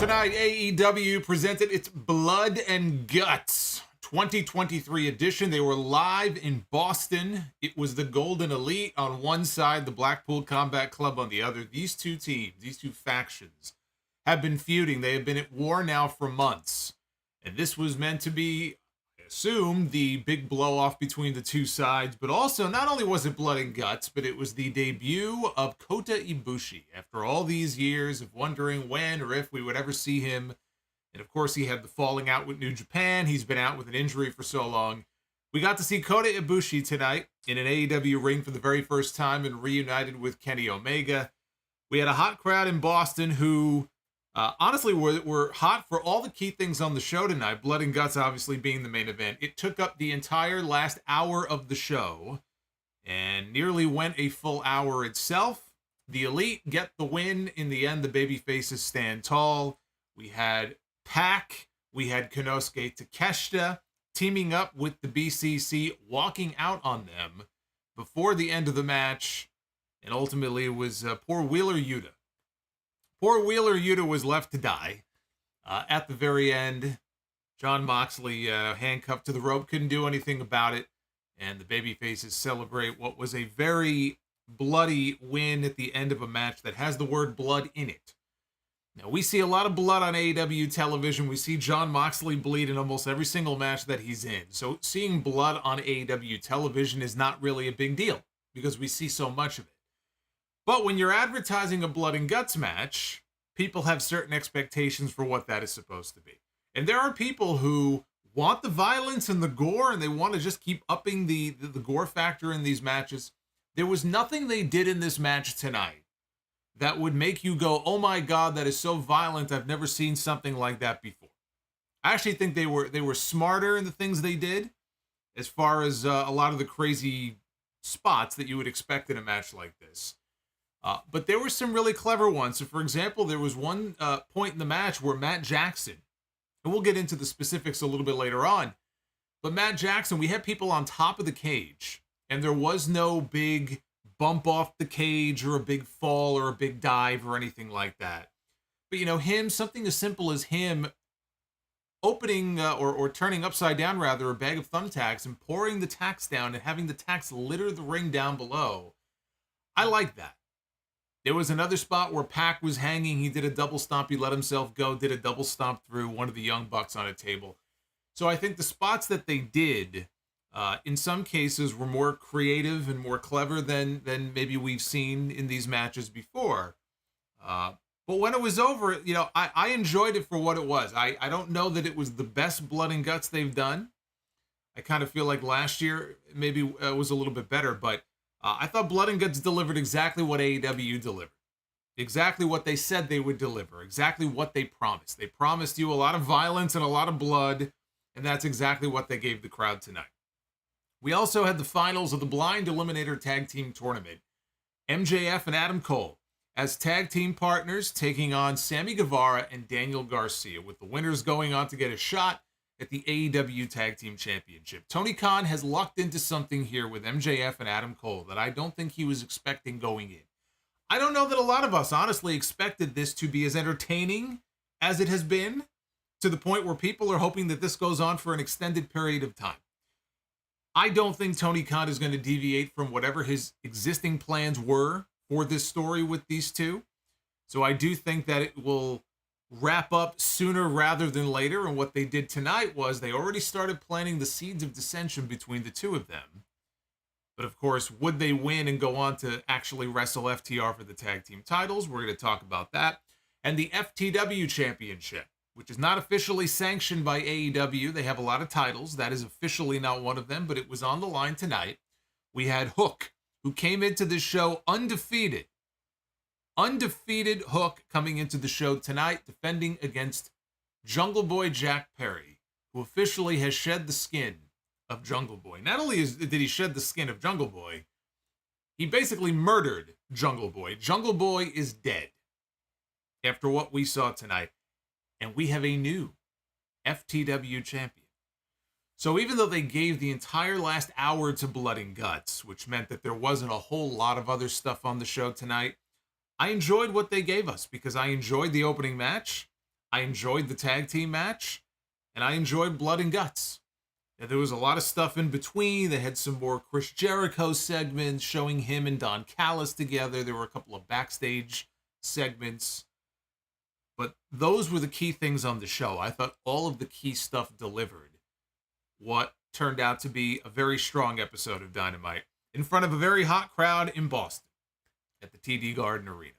Tonight, AEW presented its Blood and Guts 2023 edition. They were live in Boston. It was the Golden Elite on one side, the Blackpool Combat Club on the other. These two teams, these two factions, have been feuding. They have been at war now for months. And this was meant to be, I assume, the big blow-off between the two sides. But also, not only was it Blood and Guts, but it was the debut of Kota Ibushi. After all these years of wondering when or if we would ever see him. And of course, he had the falling out with New Japan. He's been out with an injury for so long. We got to see Kota Ibushi tonight in an AEW ring for the very first time and reunited with Kenny Omega. We had a hot crowd in Boston who... honestly, we're hot for all the key things on the show tonight. Blood and Guts obviously being the main event. It took up the entire last hour of the show and nearly went a full hour itself. The Elite get the win. In the end, the babyfaces stand tall. We had Pac, we had Konosuke Takeshita teaming up with the BCC, walking out on them before the end of the match. And ultimately, it was poor Wheeler Yuta. Poor Wheeler Yuta was left to die at the very end. Jon Moxley handcuffed to the rope, couldn't do anything about it. And the babyfaces celebrate what was a very bloody win at the end of a match that has the word blood in it. Now, we see a lot of blood on AEW television. We see Jon Moxley bleed in almost every single match that he's in. So seeing blood on AEW television is not really a big deal because we see so much of it. But when you're advertising a blood and guts match, people have certain expectations for what that is supposed to be. And there are people who want the violence and the gore, and they want to just keep upping the gore factor in these matches. There was nothing they did in this match tonight that would make you go, oh my God, that is so violent. I've never seen something like that before. I actually think they were smarter in the things they did as far as a lot of the crazy spots that you would expect in a match like this. But there were some really clever ones. So, for example, there was one point in the match where Matt Jackson, and we'll get into the specifics a little bit later on, but Matt Jackson, we had people on top of the cage, and there was no big bump off the cage or a big fall or a big dive or anything like that. But, you know, something as simple as him opening or turning upside down, rather, a bag of thumbtacks and pouring the tacks down and having the tacks litter the ring down below. I like that. There was another spot where Pac was hanging. He did a double stomp. He let himself go, did a double stomp through one of the Young Bucks on a table. So I think the spots that they did, in some cases, were more creative and more clever than maybe we've seen in these matches before. But when it was over, you know, I enjoyed it for what it was. I don't know that it was the best blood and guts they've done. I kind of feel like last year maybe was a little bit better, but I thought Blood and Guts delivered exactly what AEW delivered. Exactly what they said they would deliver. Exactly what they promised. They promised you a lot of violence and a lot of blood, and that's exactly what they gave the crowd tonight. We also had the finals of the Blind Eliminator Tag Team Tournament. MJF and Adam Cole as tag team partners taking on Sammy Guevara and Daniel Garcia, with the winners going on to get a shot at the AEW Tag Team Championship. Tony Khan has lucked into something here with MJF and Adam Cole that I don't think he was expecting going in. I don't know that a lot of us honestly expected this to be as entertaining as it has been, to the point where people are hoping that this goes on for an extended period of time. I don't think Tony Khan is going to deviate from whatever his existing plans were for this story with these two. So I do think that it will wrap up sooner rather than later. And what they did tonight was they already started planting the seeds of dissension between the two of them. But of course, would they win and go on to actually wrestle FTR for the tag team titles? We're going to talk about that. And the FTW Championship, which is not officially sanctioned by AEW. They have a lot of titles. That is officially not one of them, but it was on the line tonight. We had Hook, who came into this show undefeated. Undefeated Hook coming into the show tonight, defending against Jungle Boy Jack Perry, who officially has shed the skin of Jungle Boy. Not only did he shed the skin of Jungle Boy, he basically murdered Jungle Boy. Jungle Boy is dead after what we saw tonight. And we have a new FTW champion. So even though they gave the entire last hour to Blood and Guts, which meant that there wasn't a whole lot of other stuff on the show tonight, I enjoyed what they gave us because I enjoyed the opening match. I enjoyed the tag team match, and I enjoyed Blood and Guts. And there was a lot of stuff in between. They had some more Chris Jericho segments showing him and Don Callis together. There were a couple of backstage segments. But those were the key things on the show. I thought all of the key stuff delivered what turned out to be a very strong episode of Dynamite in front of a very hot crowd in Boston at the TD Garden Arena.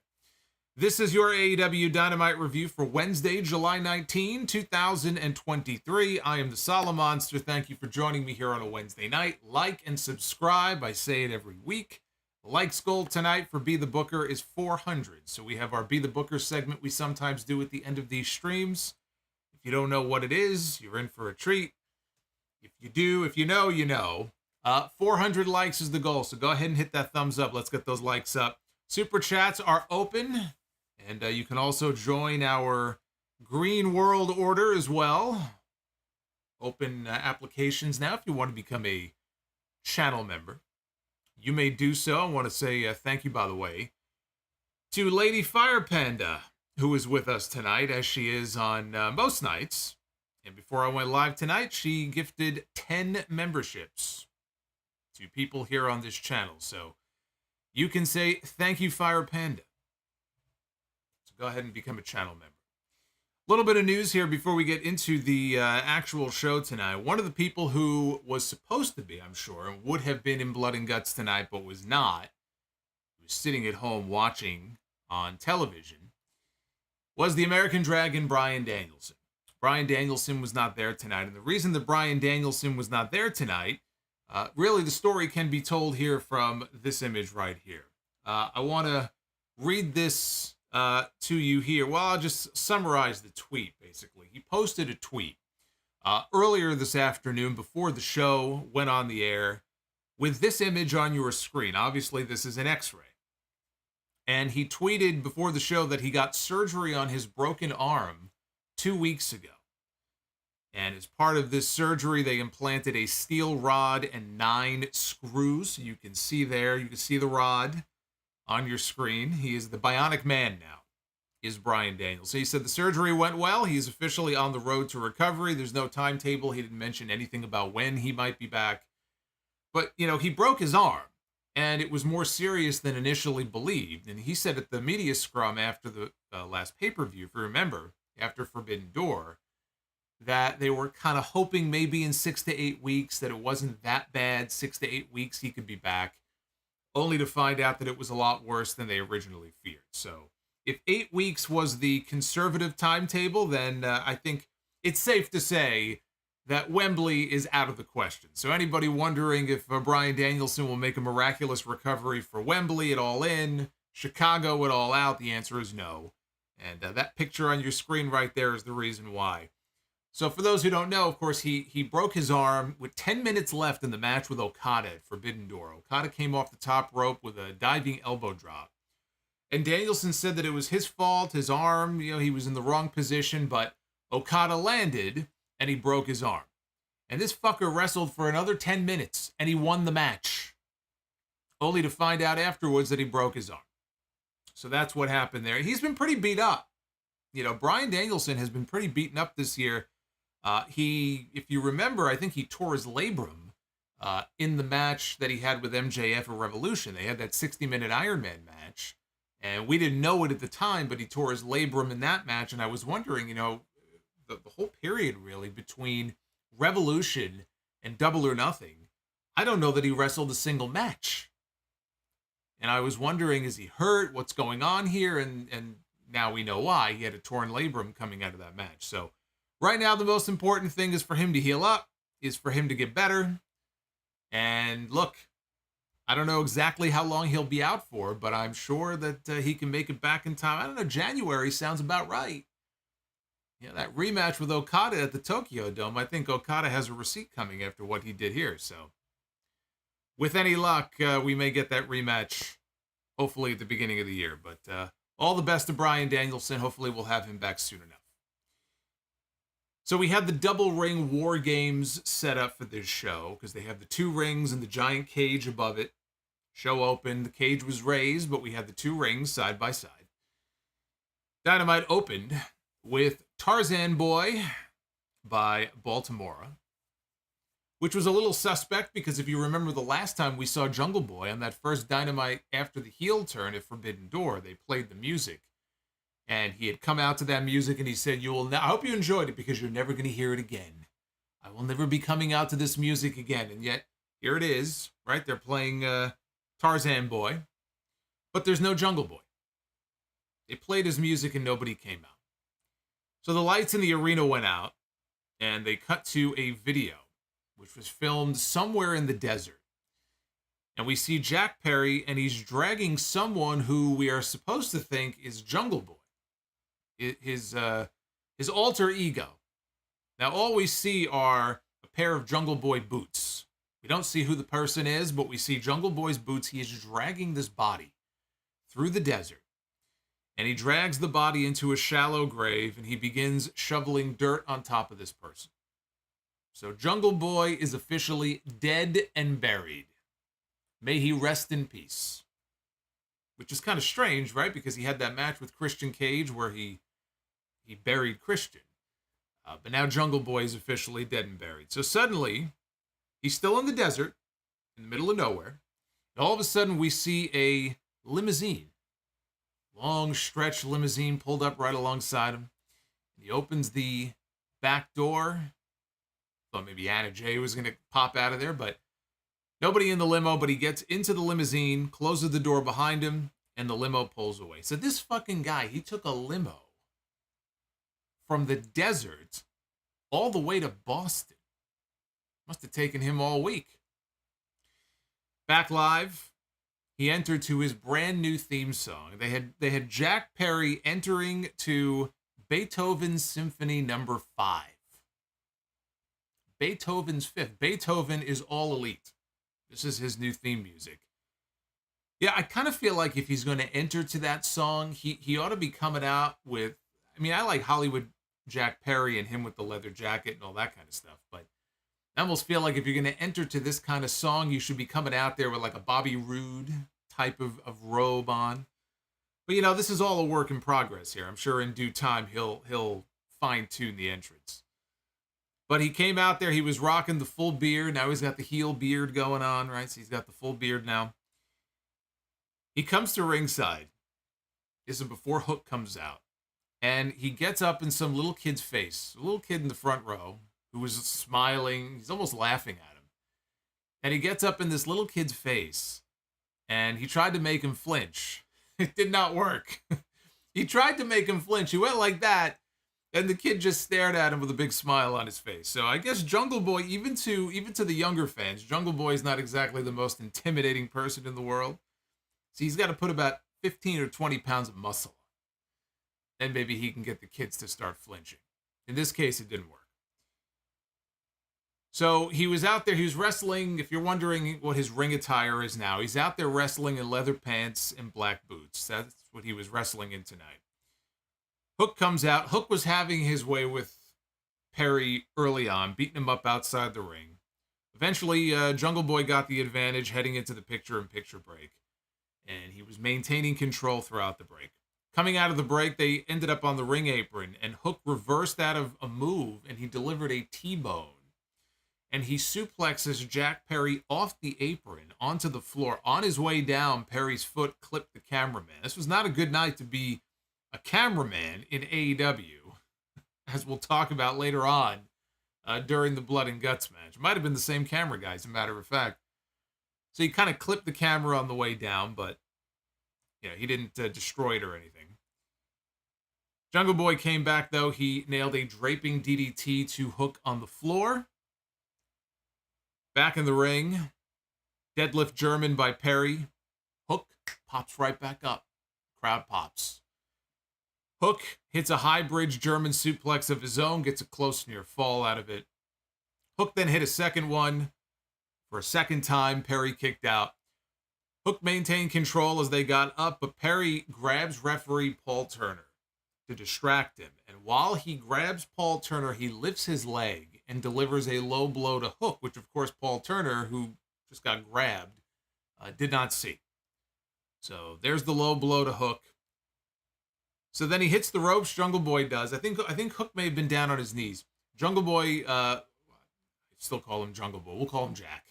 This is your AEW Dynamite review for Wednesday, July 19, 2023. I am the Solomonster. Thank you for joining me here on a Wednesday night. Like and subscribe. I say it every week. The likes goal tonight for Be the Booker is 400. So we have our Be the Booker segment we sometimes do at the end of these streams. If you don't know what it is, you're in for a treat. If you do, if you know, you know. 400 likes is the goal, so go ahead and hit that thumbs up. Let's get those likes up. Super chats are open, and you can also join our Green World Order as well. Open applications now if you want to become a channel member. You may do so. I want to say thank you, by the way, to Lady Fire Panda, who is with us tonight, as she is on most nights. And before I went live tonight, she gifted 10 memberships to people here on this channel. So you can say thank you, Fire Panda. So go ahead and become a channel member. A little bit of news here before we get into the actual show tonight. One of the people who was supposed to be, I'm sure, would have been in Blood and Guts tonight, but was not, who was sitting at home watching on television, was the American Dragon, Bryan Danielson. Bryan Danielson was not there tonight. And the reason that Bryan Danielson was not there tonight, really the story can be told here from this image right here. I want to read this to you here. Well, I'll just summarize the tweet, basically. He posted a tweet earlier this afternoon before the show went on the air with this image on your screen. Obviously, this is an X-ray. And he tweeted before the show that he got surgery on his broken arm 2 weeks ago. And as part of this surgery, they implanted a steel rod and 9 screws. You can see there, you can see the rod on your screen. He is the Bionic Man now, is Bryan Danielson. He said the surgery went well. He's officially on the road to recovery. There's no timetable. He didn't mention anything about when he might be back. But, you know, he broke his arm, and it was more serious than initially believed. And he said at the media scrum after the last pay-per-view, if you remember, after Forbidden Door, that they were kind of hoping maybe in 6 to 8 weeks that it wasn't that bad. 6 to 8 weeks he could be back, only to find out that it was a lot worse than they originally feared. So if 8 weeks was the conservative timetable, then I think it's safe to say that Wembley is out of the question. So anybody wondering if Bryan Danielson will make a miraculous recovery for Wembley at All In, Chicago at All Out, the answer is no. And that picture on your screen right there is the reason why. So for those who don't know, of course, he broke his arm with 10 minutes left in the match with Okada at Forbidden Door. Okada came off the top rope with a diving elbow drop. And Danielson said that it was his fault, his arm, you know, he was in the wrong position, but Okada landed and he broke his arm. And this fucker wrestled for another 10 minutes and he won the match, only to find out afterwards that he broke his arm. So that's what happened there. He's been pretty beat up. You know, Bryan Danielson has been pretty beaten up this year. If you remember, I think he tore his labrum in the match that he had with MJF at Revolution. They had that 60-minute Iron Man match, and we didn't know it at the time, but he tore his labrum in that match, and I was wondering, you know, the whole period, really, between Revolution and Double or Nothing, I don't know that he wrestled a single match. And I was wondering, is he hurt? What's going on here? And now we know why. He had a torn labrum coming out of that match. So right now, the most important thing is for him to heal up, is for him to get better. And look, I don't know exactly how long he'll be out for, but I'm sure that he can make it back in time. I don't know, January sounds about right. Yeah, that rematch with Okada at the Tokyo Dome, I think Okada has a receipt coming after what he did here. So with any luck, we may get that rematch hopefully at the beginning of the year. But all the best to Bryan Danielson. Hopefully we'll have him back soon enough. So we had the double ring war games set up for this show because they have the 2 rings and the giant cage above it. Show opened, the cage was raised, but we had the 2 rings side by side. Dynamite opened with Tarzan Boy by Baltimore, which was a little suspect because if you remember the last time we saw Jungle Boy on that first Dynamite after the heel turn at Forbidden Door, they played the music. And he had come out to that music and he said, I hope you enjoyed it because you're never going to hear it again. I will never be coming out to this music again. And yet, here it is, right? They're playing Tarzan Boy, but there's no Jungle Boy. They played his music and nobody came out. So the lights in the arena went out and they cut to a video, which was filmed somewhere in the desert. And we see Jack Perry and he's dragging someone who we are supposed to think is Jungle Boy. His alter ego. Now, all we see are a pair of Jungle Boy boots. We don't see who the person is, but we see Jungle Boy's boots. He is dragging this body through the desert. And he drags the body into a shallow grave, and he begins shoveling dirt on top of this person. So Jungle Boy is officially dead and buried. May he rest in peace. Which is kind of strange, right? Because he had that match with Christian Cage where he buried Christian. But now Jungle Boy is officially dead and buried. So suddenly, he's still in the desert, in the middle of nowhere. And all of a sudden, we see a limousine. Long stretch limousine pulled up right alongside him. And he opens the back door. Thought maybe Anna Jay was going to pop out of there, but nobody in the limo, but he gets into the limousine, closes the door behind him, and the limo pulls away. So this fucking guy, he took a limo from the desert all the way to Boston. Must have taken him all week. Back live, he entered to his brand new theme song. They had Jack Perry entering to Beethoven's Symphony No. 5. Beethoven's Fifth. Beethoven is all elite. This is his new theme music. Yeah, I kind of feel like if he's going to enter to that song, he ought to be coming out with, I like Hollywood Jack Perry and him with the leather jacket and all that kind of stuff, but I almost feel like if you're going to enter to this kind of song, you should be coming out there with like a Bobby Roode type of robe on. But, this is all a work in progress here. I'm sure in due time he'll fine-tune the entrance. But he came out there, he was rocking the full beard. Now he's got the heel beard going on, right? So he's got the full beard now. He comes to ringside. This is before Hook comes out. And he gets up in some little kid's face. A little kid in the front row who was smiling. He's almost laughing at him. And he gets up in this little kid's face. And he tried to make him flinch. It did not work. He tried to make him flinch. He went like that. And the kid just stared at him with a big smile on his face. So I guess Jungle Boy, even to the younger fans, Jungle Boy is not exactly the most intimidating person in the world. So he's got to put about 15 or 20 pounds of muscle on. And maybe he can get the kids to start flinching. In this case, it didn't work. So he was out there, he was wrestling. If you're wondering what his ring attire is now, he's out there wrestling in leather pants and black boots. That's what he was wrestling in tonight. Hook comes out. Hook was having his way with Perry early on, beating him up outside the ring. Eventually, Jungle Boy got the advantage heading into the picture-in-picture break. And he was maintaining control throughout the break. Coming out of the break, they ended up on the ring apron, and Hook reversed out of a move, and he delivered a T-bone. And he suplexes Jack Perry off the apron onto the floor. On his way down, Perry's foot clipped the cameraman. This was not a good night to be a cameraman in AEW, as we'll talk about later on during the Blood and Guts match. It might have been the same camera guy, as a matter of fact. So he kind of clipped the camera on the way down, but he didn't destroy it or anything. Jungle Boy came back, though. He nailed a draping DDT to Hook on the floor. Back in the ring, deadlift German by Perry. Hook pops right back up. Crowd pops. Hook hits a high bridge German suplex of his own, gets a close near fall out of it. Hook then hit a second one. For a second time, Perry kicked out. Hook maintained control as they got up, but Perry grabs referee Paul Turner to distract him. And while he grabs Paul Turner, he lifts his leg and delivers a low blow to Hook, which, of course, Paul Turner, who just got grabbed, did not see. So there's the low blow to Hook. So then he hits the ropes. Jungle Boy does. I think Hook may have been down on his knees. Jungle Boy, still call him Jungle Boy. We'll call him Jack.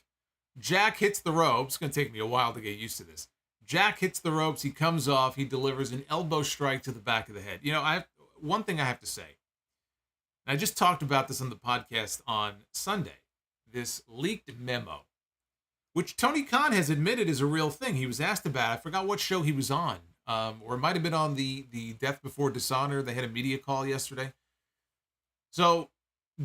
Jack hits the ropes. It's going to take me a while to get used to this. Jack hits the ropes. He comes off. He delivers an elbow strike to the back of the head. You know, one thing I have to say. I just talked about this on the podcast on Sunday. This leaked memo, which Tony Khan has admitted is a real thing. He was asked about it. I forgot what show he was on. Or it might have been on the Death Before Dishonor. They had a media call yesterday. So,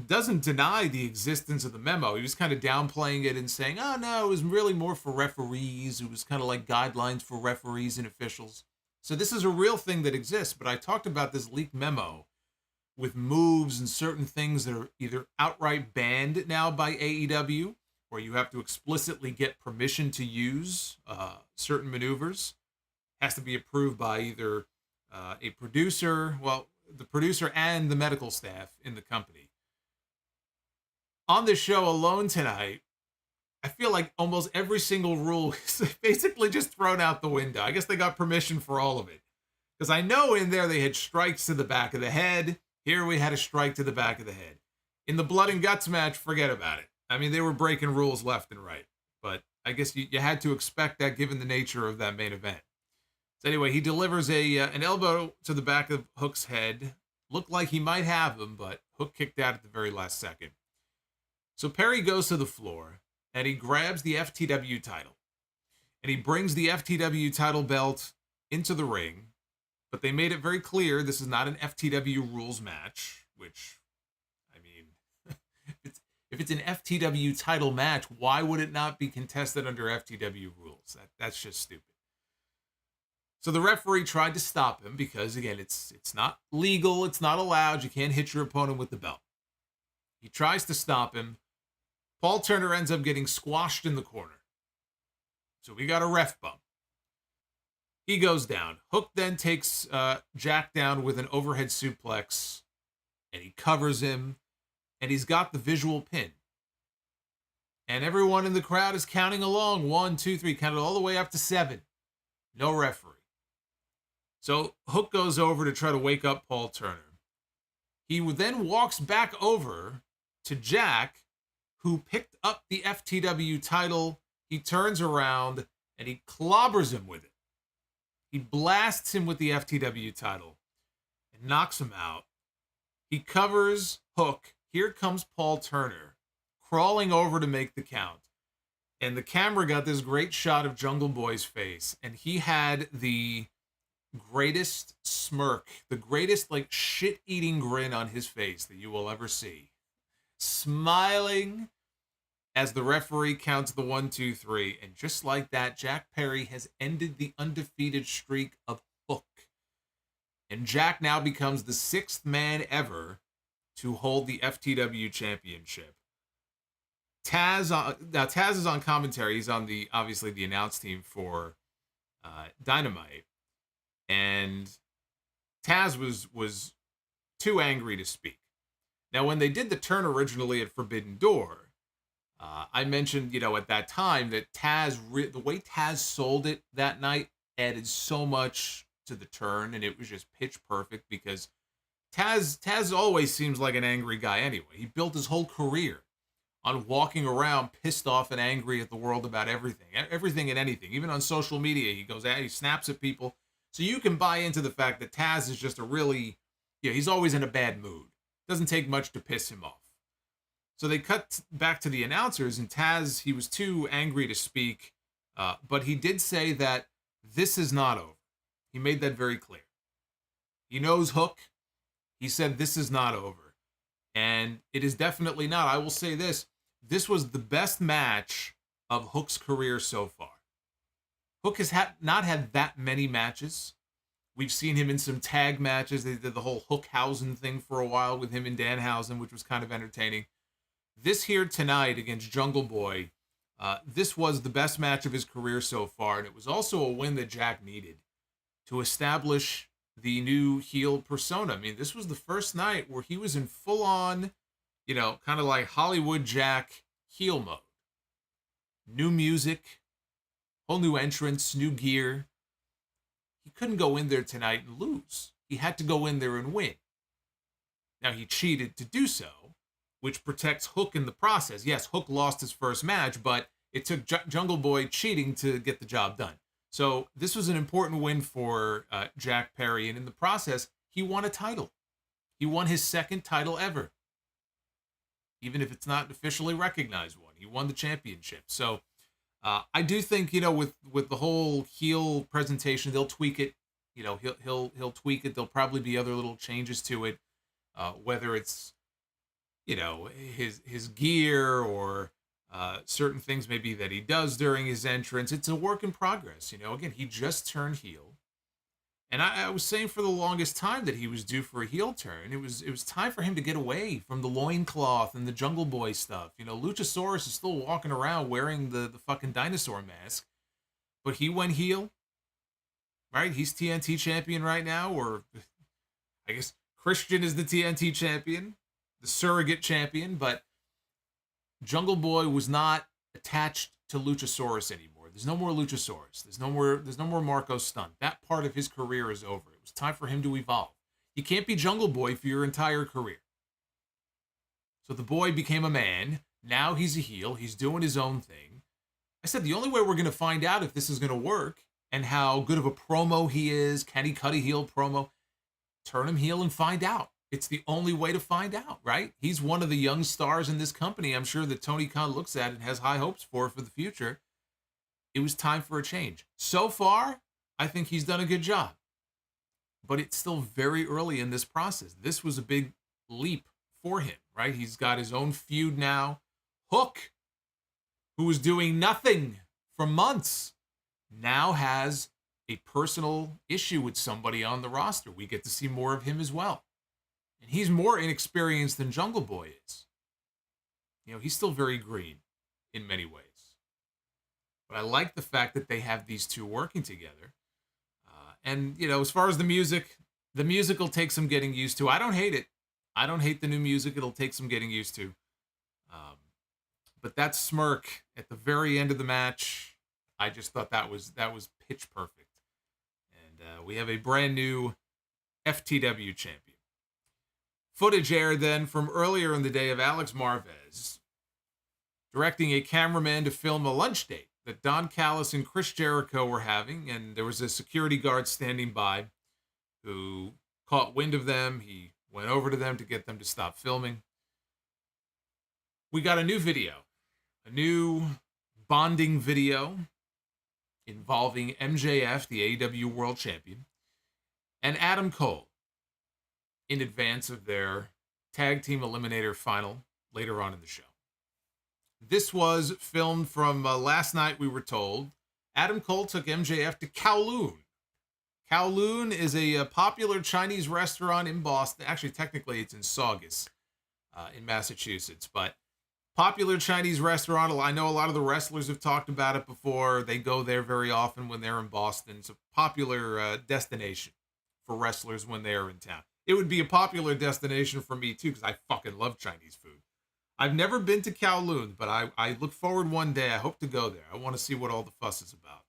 doesn't deny the existence of the memo. He was kind of downplaying it and saying, oh, no, it was really more for referees. It was kind of like guidelines for referees and officials. So this is a real thing that exists. But I talked about this leaked memo with moves and certain things that are either outright banned now by AEW, or you have to explicitly get permission to use certain maneuvers. Has to be approved by either a producer, the producer and the medical staff in the company. On this show alone tonight, I feel like almost every single rule is basically just thrown out the window. I guess they got permission for all of it. Because I know in there they had strikes to the back of the head. Here we had a strike to the back of the head. In the Blood and Guts match, forget about it. I mean, they were breaking rules left and right. But I guess you had to expect that given the nature of that main event. So anyway, he delivers an elbow to the back of Hook's head. Looked like he might have him, but Hook kicked out at the very last second. So Perry goes to the floor, and he grabs the FTW title. And he brings the FTW title belt into the ring. But they made it very clear this is not an FTW rules match, which, I mean, if it's an FTW title match, why would it not be contested under FTW rules? That's just stupid. So the referee tried to stop him because, again, it's not legal. It's not allowed. You can't hit your opponent with the belt. He tries to stop him. Paul Turner ends up getting squashed in the corner. So we got a ref bump. He goes down. Hook then takes Jack down with an overhead suplex, and he covers him, and he's got the visual pin. And everyone in the crowd is counting along. 1, 2, 3, counted all the way up to 7. No referee. So Hook goes over to try to wake up Paul Turner. He then walks back over to Jack, who picked up the FTW title. He turns around and he clobbers him with it. He blasts him with the FTW title and knocks him out. He covers Hook. Here comes Paul Turner crawling over to make the count. And the camera got this great shot of Jungle Boy's face. And he had the greatest smirk, the greatest like shit-eating grin on his face that you will ever see. Smiling as the referee counts the 1, 2, 3. And just like that, Jack Perry has ended the undefeated streak of Hook. And Jack now becomes the 6th man ever to hold the FTW championship. Taz is on commentary. He's on obviously the announce team for Dynamite. And Taz was too angry to speak. Now, when they did the turn originally at Forbidden Door, I mentioned, at that time that the way Taz sold it that night added so much to the turn, and it was just pitch perfect because Taz always seems like an angry guy anyway. He built his whole career on walking around pissed off and angry at the world about everything and anything. Even on social media, he snaps at people. So you can buy into the fact that Taz is just he's always in a bad mood. Doesn't take much to piss him off. So they cut back to the announcers, and Taz, he was too angry to speak, but he did say that this is not over. He made that very clear. He knows Hook. He said this is not over. And it is definitely not. I will say this. This was the best match of Hook's career so far. Hook has not had that many matches. We've seen him in some tag matches. They did the whole Hookhausen thing for a while with him and Danhausen, which was kind of entertaining. This here tonight against Jungle Boy, this was the best match of his career so far, and it was also a win that Jack needed to establish the new heel persona. I mean, this was the first night where he was in full-on, kind of like Hollywood Jack heel mode. New music, whole new entrance, new gear. He couldn't go in there tonight and lose. he had to go in there and win. Now, he cheated to do so, which protects Hook in the process. Yes, Hook lost his first match, but it took Jungle Boy cheating to get the job done. So this was an important win for Jack Perry, and in the process, he won a title. He won his second title ever. Even if it's not officially recognized one. He won the championship. So I do think, with the whole heel presentation, they'll tweak it. He'll tweak it. There'll probably be other little changes to it. Whether it's, his gear or certain things maybe that he does during his entrance. It's a work in progress. Again, he just turned heel. And I was saying for the longest time that he was due for a heel turn. It was time for him to get away from the loincloth and the Jungle Boy stuff. Luchasaurus is still walking around wearing the fucking dinosaur mask. But he went heel. Right? He's TNT champion right now. Or I guess Christian is the TNT champion. The surrogate champion. But Jungle Boy was not attached to Luchasaurus anymore. There's no more Luchasaurus. There's no more Marco Stunt. That part of his career is over. It was time for him to evolve. You can't be Jungle Boy for your entire career. So the boy became a man. Now he's a heel. He's doing his own thing. I said the only way we're going to find out if this is going to work and how good of a promo he is, can he cut a heel promo, turn him heel and find out. It's the only way to find out, right? He's one of the young stars in this company. I'm sure that Tony Khan looks at and has high hopes for the future. It was time for a change. So far, I think he's done a good job. But it's still very early in this process. This was a big leap for him, right? He's got his own feud now. Hook, who was doing nothing for months, now has a personal issue with somebody on the roster. We get to see more of him as well. And he's more inexperienced than Jungle Boy is. He's still very green in many ways. But I like the fact that they have these two working together. And, as far as the music will take some getting used to. I don't hate it. I don't hate the new music. It'll take some getting used to. But that smirk at the very end of the match, I just thought that was pitch perfect. And we have a brand new FTW champion. Footage aired then from earlier in the day of Alex Marvez directing a cameraman to film a lunch date that Don Callis and Chris Jericho were having, and there was a security guard standing by who caught wind of them. He went over to them to get them to stop filming. We got a new video, a new bonding video involving MJF, the AEW World Champion, and Adam Cole in advance of their Tag Team Eliminator final later on in the show. This was filmed from last night, we were told. Adam Cole took MJF to Kowloon. Kowloon is a popular Chinese restaurant in Boston. Actually, technically, it's in Saugus in Massachusetts. But popular Chinese restaurant. I know a lot of the wrestlers have talked about it before. They go there very often when they're in Boston. It's a popular destination for wrestlers when they are in town. It would be a popular destination for me, too, because I fucking love Chinese food. I've never been to Kowloon, but I look forward one day. I hope to go there. I want to see what all the fuss is about.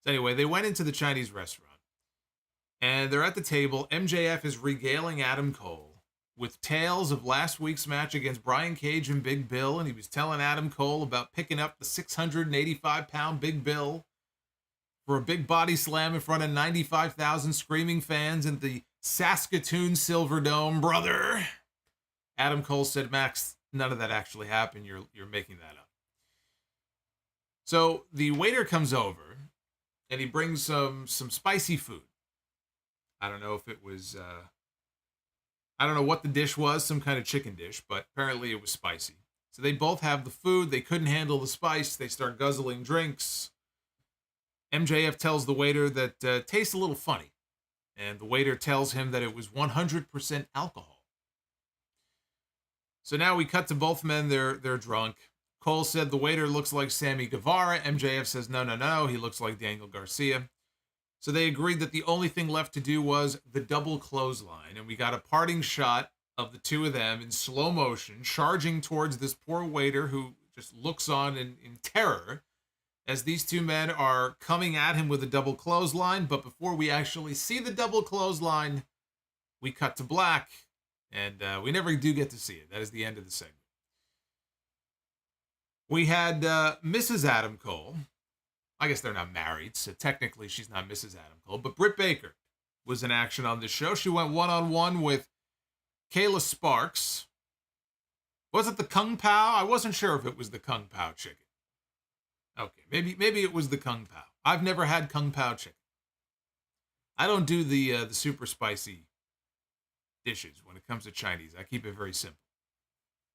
So anyway, they went into the Chinese restaurant, and they're at the table. MJF is regaling Adam Cole with tales of last week's match against Brian Cage and Big Bill, and he was telling Adam Cole about picking up the 685-pound Big Bill for a big body slam in front of 95,000 screaming fans in the Saskatoon Silverdome, brother. Adam Cole said, Max, none of that actually happened. You're making that up. So the waiter comes over and he brings some spicy food. I don't know if it was, I don't know what the dish was, some kind of chicken dish, but apparently it was spicy. So they both have the food. They couldn't handle the spice. They start guzzling drinks. MJF tells the waiter that tastes a little funny. And the waiter tells him that it was 100% alcohol. So now we cut to both men. They're drunk. Cole said the waiter looks like Sammy Guevara. MJF says, no, he looks like Daniel Garcia. So they agreed that the only thing left to do was the double clothesline. And we got a parting shot of the two of them in slow motion, charging towards this poor waiter who just looks on in terror as these two men are coming at him with a double clothesline. But before we actually see the double clothesline, we cut to black, and we never do get to see it. That is the end of the segment. We had Mrs. Adam Cole. I guess they're not married, so technically she's not Mrs. Adam Cole. But Britt Baker was in action on this show. She went one-on-one with Kayla Sparks. Was it the Kung Pao? I wasn't sure if it was the Kung Pao chicken. Okay, maybe it was the Kung Pao. I've never had Kung Pao chicken. I don't do the super spicy dishes when it comes to Chinese. I keep it very simple.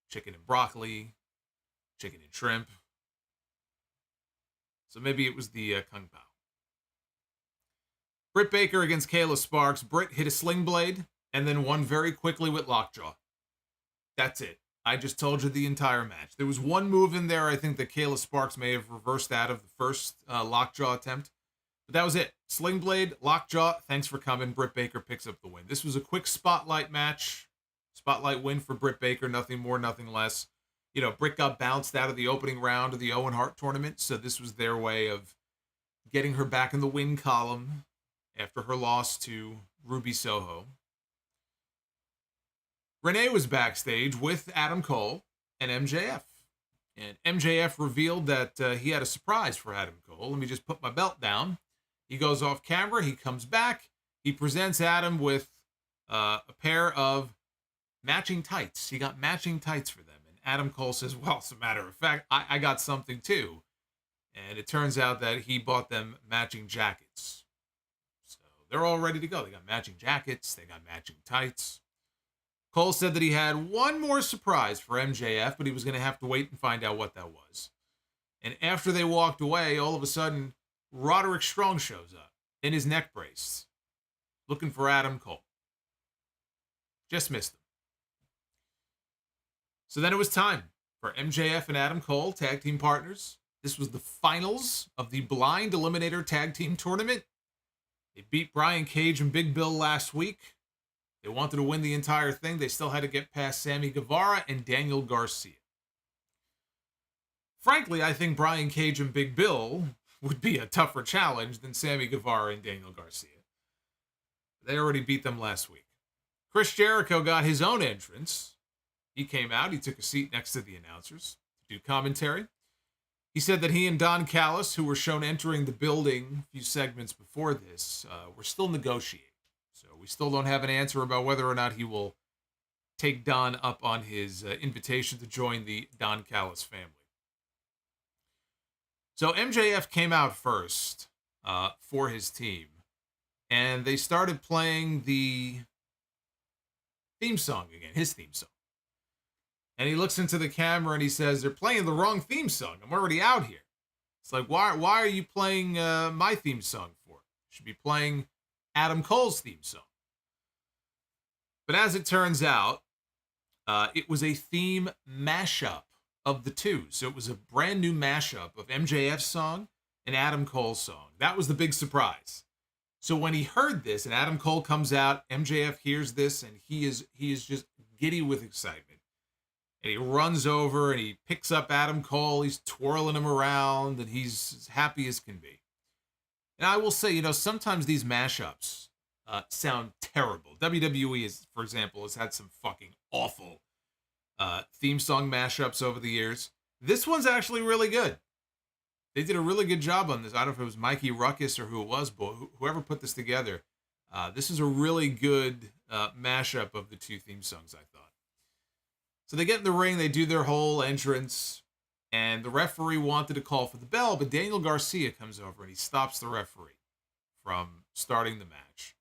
Chicken and broccoli, chicken and shrimp. So maybe it was the Kung Pao. Britt Baker against Kayla Sparks. Britt hit a sling blade and then won very quickly with lockjaw. That's it. I just told you the entire match. There was one move in there, I think, that Kayla Sparks may have reversed out of the first lockjaw attempt. But that was it. Sling blade, lockjaw, thanks for coming. Britt Baker picks up the win. This was a quick spotlight match. Spotlight win for Britt Baker, nothing more, nothing less. You know, Britt got bounced out of the opening round of the Owen Hart tournament, so this was their way of getting her back in the win column after her loss to Ruby Soho. Renee was backstage with Adam Cole and MJF. And MJF revealed that he had a surprise for Adam Cole. Let me just put my belt down. He goes off camera. He comes back. He presents Adam with a pair of matching tights. He got matching tights for them. And Adam Cole says, well, as a matter of fact, I got something too. And it turns out that he bought them matching jackets. So they're all ready to go. They got matching jackets. They got matching tights. Cole said that he had one more surprise for MJF, but he was going to have to wait and find out what that was. And after they walked away, all of a sudden, Roderick Strong shows up in his neck brace, looking for Adam Cole. Just missed him. So then it was time for MJF and Adam Cole, tag team partners. This was the finals of the Blind Eliminator Tag Team Tournament. They beat Brian Cage and Big Bill last week. They wanted to win the entire thing. They still had to get past Sammy Guevara and Daniel Garcia. Frankly, I think Brian Cage and Big Bill would be a tougher challenge than Sammy Guevara and Daniel Garcia. They already beat them last week. Chris Jericho got his own entrance. He came out. He took a seat next to the announcers to do commentary. He said that he and Don Callis, who were shown entering the building a few segments before this, were still negotiating. So we still don't have an answer about whether or not he will take Don up on his invitation to join the Don Callis family. So MJF came out first for his team, and they started playing the theme song again, his theme song. And he looks into the camera and he says, they're playing the wrong theme song. I'm already out here. It's like, why are you playing my theme song for? You should be playing Adam Cole's theme song. But as it turns out, it was a theme mashup of the two. So it was a brand new mashup of MJF's song and Adam Cole's song. That was the big surprise. So when he heard this and Adam Cole comes out, MJF hears this and he is just giddy with excitement. And he runs over and he picks up Adam Cole. He's twirling him around and he's as happy as can be. And I will say, sometimes these mashups sound terrible. WWE, for example, has had some fucking awful theme song mashups over the years. This one's actually really good. They did a really good job on this. I don't know if it was Mikey Ruckus or who it was, but whoever put this together, this is a really good mashup of the two theme songs, I thought. So they get in the ring, they do their whole entrance, and the referee wanted to call for the bell, but Daniel Garcia comes over and he stops the referee from starting the match.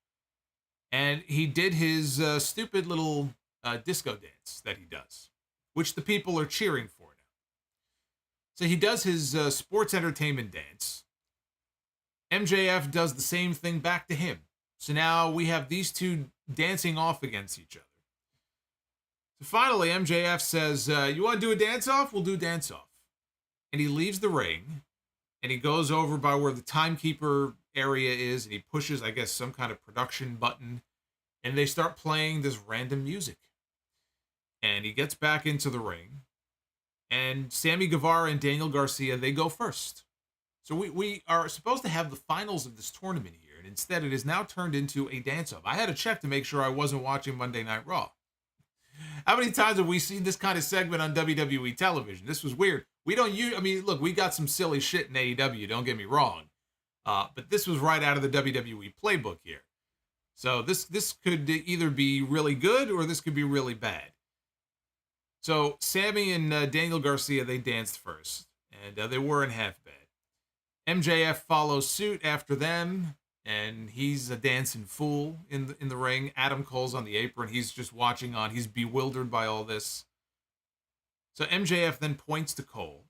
And he did his stupid little disco dance that he does, which the people are cheering for now. So he does his sports entertainment dance. MJF does the same thing back to him. So now we have these two dancing off against each other. So finally, MJF says, you want to do a dance-off? We'll do dance-off. And he leaves the ring, and he goes over by where the timekeeper area is, and he pushes, I guess, some kind of production button, and they start playing this random music. And he gets back into the ring, and Sammy Guevara and Daniel Garcia, they go first. So we are supposed to have the finals of this tournament here, and instead it is now turned into a dance-off. I had to check to make sure I wasn't watching Monday Night Raw. How many times have we seen this kind of segment on WWE television? This was weird. We don't use, I mean, look, we got some silly shit in AEW, don't get me wrong. But this was right out of the WWE playbook here. So this could either be really good or this could be really bad. So Sammy and Daniel Garcia, they danced first, and they weren't half bad. MJF follows suit after them, and he's a dancing fool in the ring. Adam Cole's on the apron. He's just watching on. He's bewildered by all this. So MJF then points to Cole,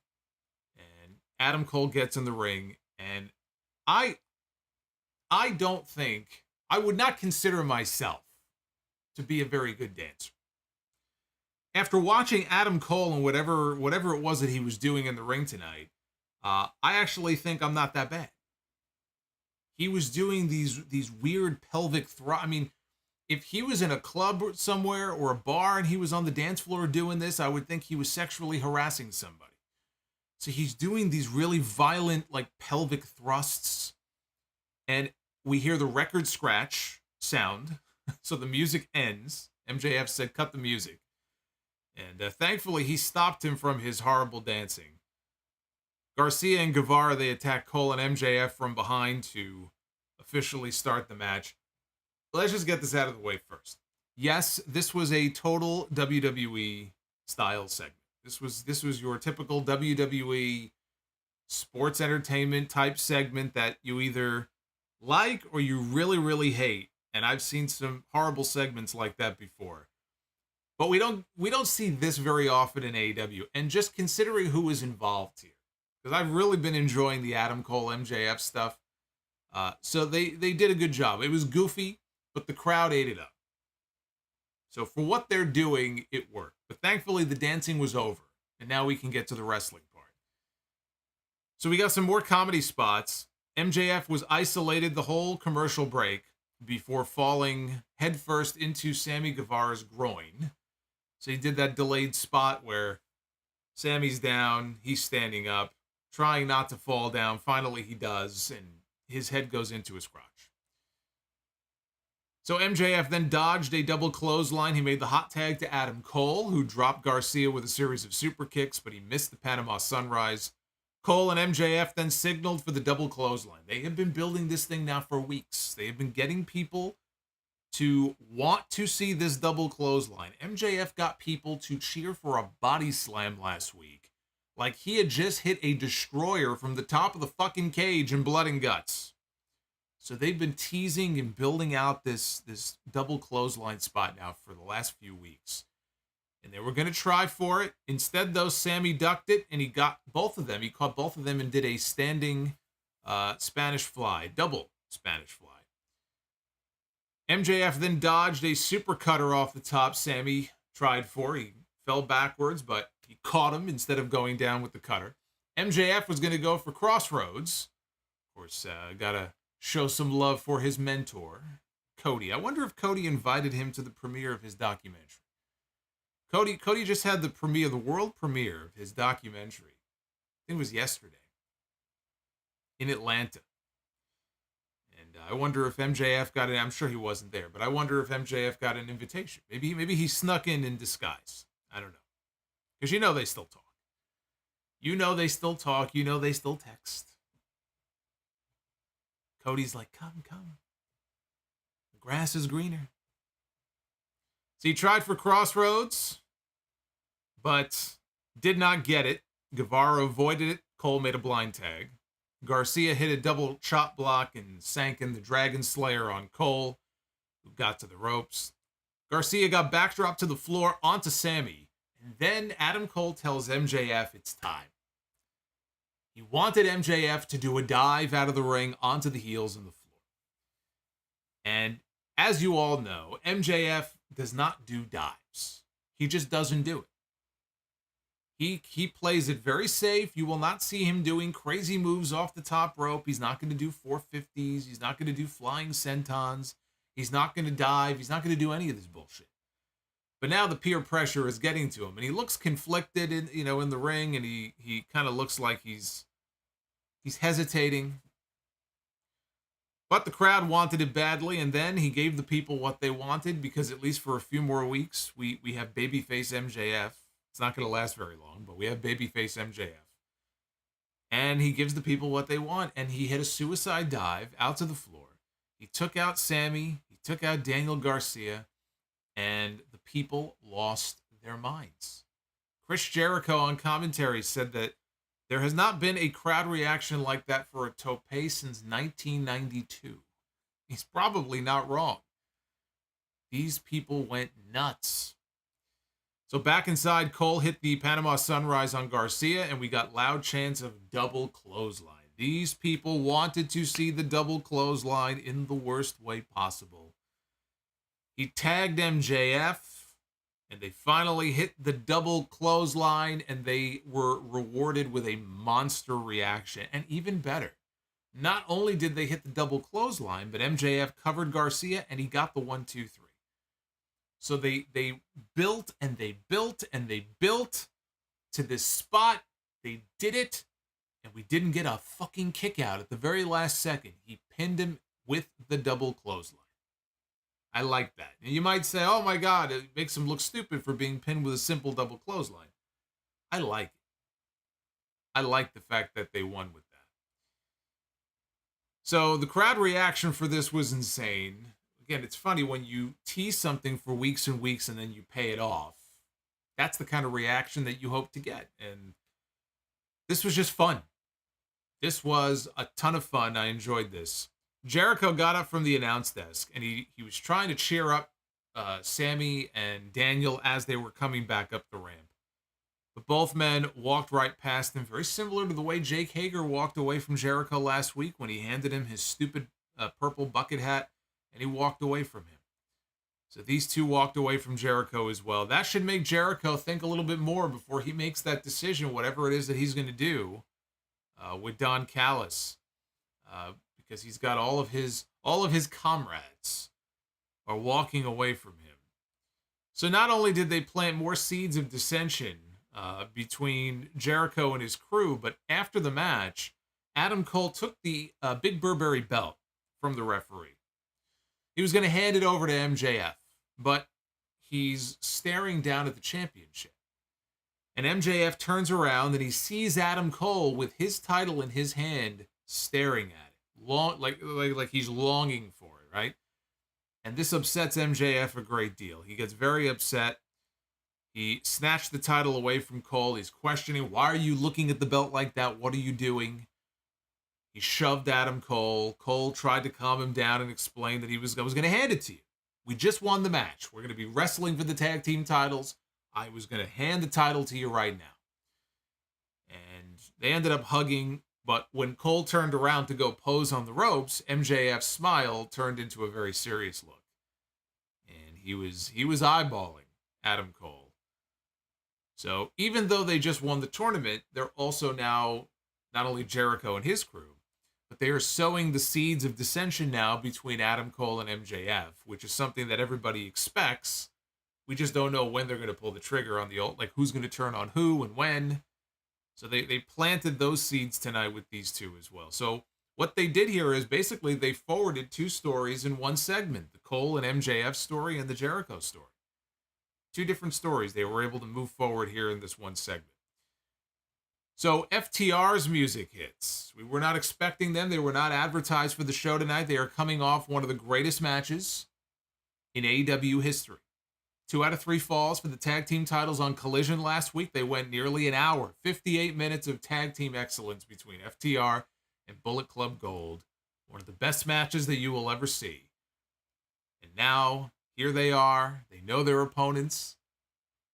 and Adam Cole gets in the ring, and I don't think, I would not consider myself to be a very good dancer. After watching Adam Cole and whatever it was that he was doing in the ring tonight, I actually think I'm not that bad. He was doing these weird pelvic thrusts. I mean, if he was in a club somewhere or a bar and he was on the dance floor doing this, I would think he was sexually harassing somebody. So he's doing these really violent, like, pelvic thrusts. And we hear the record scratch sound. So the music ends. MJF said, cut the music. And thankfully, he stopped him from his horrible dancing. Garcia and Guevara, they attack Cole and MJF from behind to officially start the match. Let's just get this out of the way first. Yes, this was a total WWE style segment. This was your typical WWE sports entertainment type segment that you either like or you really, really hate. And I've seen some horrible segments like that before. But we don't see this very often in AEW. And just considering who is involved here, because I've really been enjoying the Adam Cole MJF stuff. So they did a good job. It was goofy, but the crowd ate it up. So for what they're doing, it worked. But thankfully, the dancing was over. And now we can get to the wrestling part. So we got some more comedy spots. MJF was isolated the whole commercial break before falling headfirst into Sammy Guevara's groin. So he did that delayed spot where Sammy's down, he's standing up, trying not to fall down. Finally, he does, and his head goes into his crotch. So MJF then dodged a double clothesline. He made the hot tag to Adam Cole, who dropped Garcia with a series of super kicks, but he missed the Panama Sunrise. Cole and MJF then signaled for the double clothesline. They have been building this thing now for weeks. They have been getting people to want to see this double clothesline. MJF got people to cheer for a body slam last week, like he had just hit a destroyer from the top of the fucking cage in Blood and Guts. So they've been teasing and building out this double clothesline spot now for the last few weeks. And they were going to try for it. Instead, though, Sammy ducked it, and he got both of them. He caught both of them and did a standing Spanish fly, double Spanish fly. MJF then dodged a super cutter off the top Sammy tried for. He fell backwards, but he caught him instead of going down with the cutter. MJF was going to go for Crossroads. Of course, got to show some love for his mentor, Cody. I wonder if Cody invited him to the premiere of his documentary. Cody just had the world premiere of his documentary. I think it was yesterday in Atlanta. And I wonder if MJF got it. I'm sure he wasn't there, but I wonder if MJF got an invitation. Maybe he snuck in disguise. I don't know. Because you know they still talk. You know they still talk. You know they still text. Cody's like, come. The grass is greener. So he tried for Crossroads, but did not get it. Guevara avoided it. Cole made a blind tag. Garcia hit a double chop block and sank in the Dragon Slayer on Cole, who got to the ropes. Garcia got backdropped to the floor onto Sammy. And then Adam Cole tells MJF it's time. He wanted MJF to do a dive out of the ring onto the heels on the floor. And as you all know, MJF does not do dives. He just doesn't do it. He plays it very safe. You will not see him doing crazy moves off the top rope. He's not going to do 450s. He's not going to do flying sentons. He's not going to dive. He's not going to do any of this bullshit. But now the peer pressure is getting to him, and he looks conflicted in the ring, and he kind of looks like he's hesitating. But the crowd wanted it badly, and then he gave the people what they wanted, because at least for a few more weeks, we have babyface MJF. It's not going to last very long, but we have babyface MJF. And he gives the people what they want, and he hit a suicide dive out to the floor. He took out Sammy, he took out Daniel Garcia, and the people lost their minds. Chris Jericho on commentary said that there has not been a crowd reaction like that for a tope since 1992. He's probably not wrong. These people went nuts. So back inside, Cole hit the Panama Sunrise on Garcia, and we got loud chants of double clothesline. These people wanted to see the double clothesline in the worst way possible. He tagged MJF, and they finally hit the double clothesline, and they were rewarded with a monster reaction. And even better, not only did they hit the double clothesline, but MJF covered Garcia, and he got the 1-2-3. So they built and they built and they built to this spot. They did it, and we didn't get a fucking kick out at the very last second. He pinned him with the double clothesline. I like that. And you might say, oh my God, it makes him look stupid for being pinned with a simple double clothesline. I like it. I like the fact that they won with that. So the crowd reaction for this was insane. Again, it's funny when you tease something for weeks and weeks and then you pay it off. That's the kind of reaction that you hope to get. And this was just fun. This was a ton of fun. I enjoyed this. Jericho got up from the announce desk, and he was trying to cheer up Sammy and Daniel as they were coming back up the ramp. But both men walked right past him, very similar to the way Jake Hager walked away from Jericho last week when he handed him his stupid purple bucket hat, and he walked away from him. So these two walked away from Jericho as well. That should make Jericho think a little bit more before he makes that decision, whatever it is that he's going to do with Don Callis. Because he's got all of his comrades are walking away from him. So not only did they plant more seeds of dissension between Jericho and his crew, but after the match, Adam Cole took the Big Burberry belt from the referee. He was going to hand it over to MJF, but he's staring down at the championship. And MJF turns around and he sees Adam Cole with his title in his hand, staring at it. Like he's longing for it, right? And this upsets MJF a great deal. He gets very upset. He snatched the title away from Cole. He's questioning, why are you looking at the belt like that? What are you doing? He shoved Adam Cole. Cole tried to calm him down and explain that I was going to hand it to you. We just won the match. We're going to be wrestling for the tag team titles. I was going to hand the title to you right now. And they ended up hugging. But when Cole turned around to go pose on the ropes, MJF's smile turned into a very serious look. And he was eyeballing Adam Cole. So even though they just won the tournament, they're also now not only Jericho and his crew, but they are sowing the seeds of dissension now between Adam Cole and MJF, which is something that everybody expects. We just don't know when they're going to pull the trigger on like who's going to turn on who and when. So they planted those seeds tonight with these two as well. So what they did here is basically they forwarded two stories in one segment, the Cole and MJF story and the Jericho story. Two different stories they were able to move forward here in this one segment. So FTR's music hits. We were not expecting them. They were not advertised for the show tonight. They are coming off one of the greatest matches in AEW history. 2 out of 3 falls for the tag team titles on Collision last week. They went nearly an hour, 58 minutes of tag team excellence between FTR and Bullet Club Gold. One of the best matches that you will ever see. And now, here they are. They know their opponents,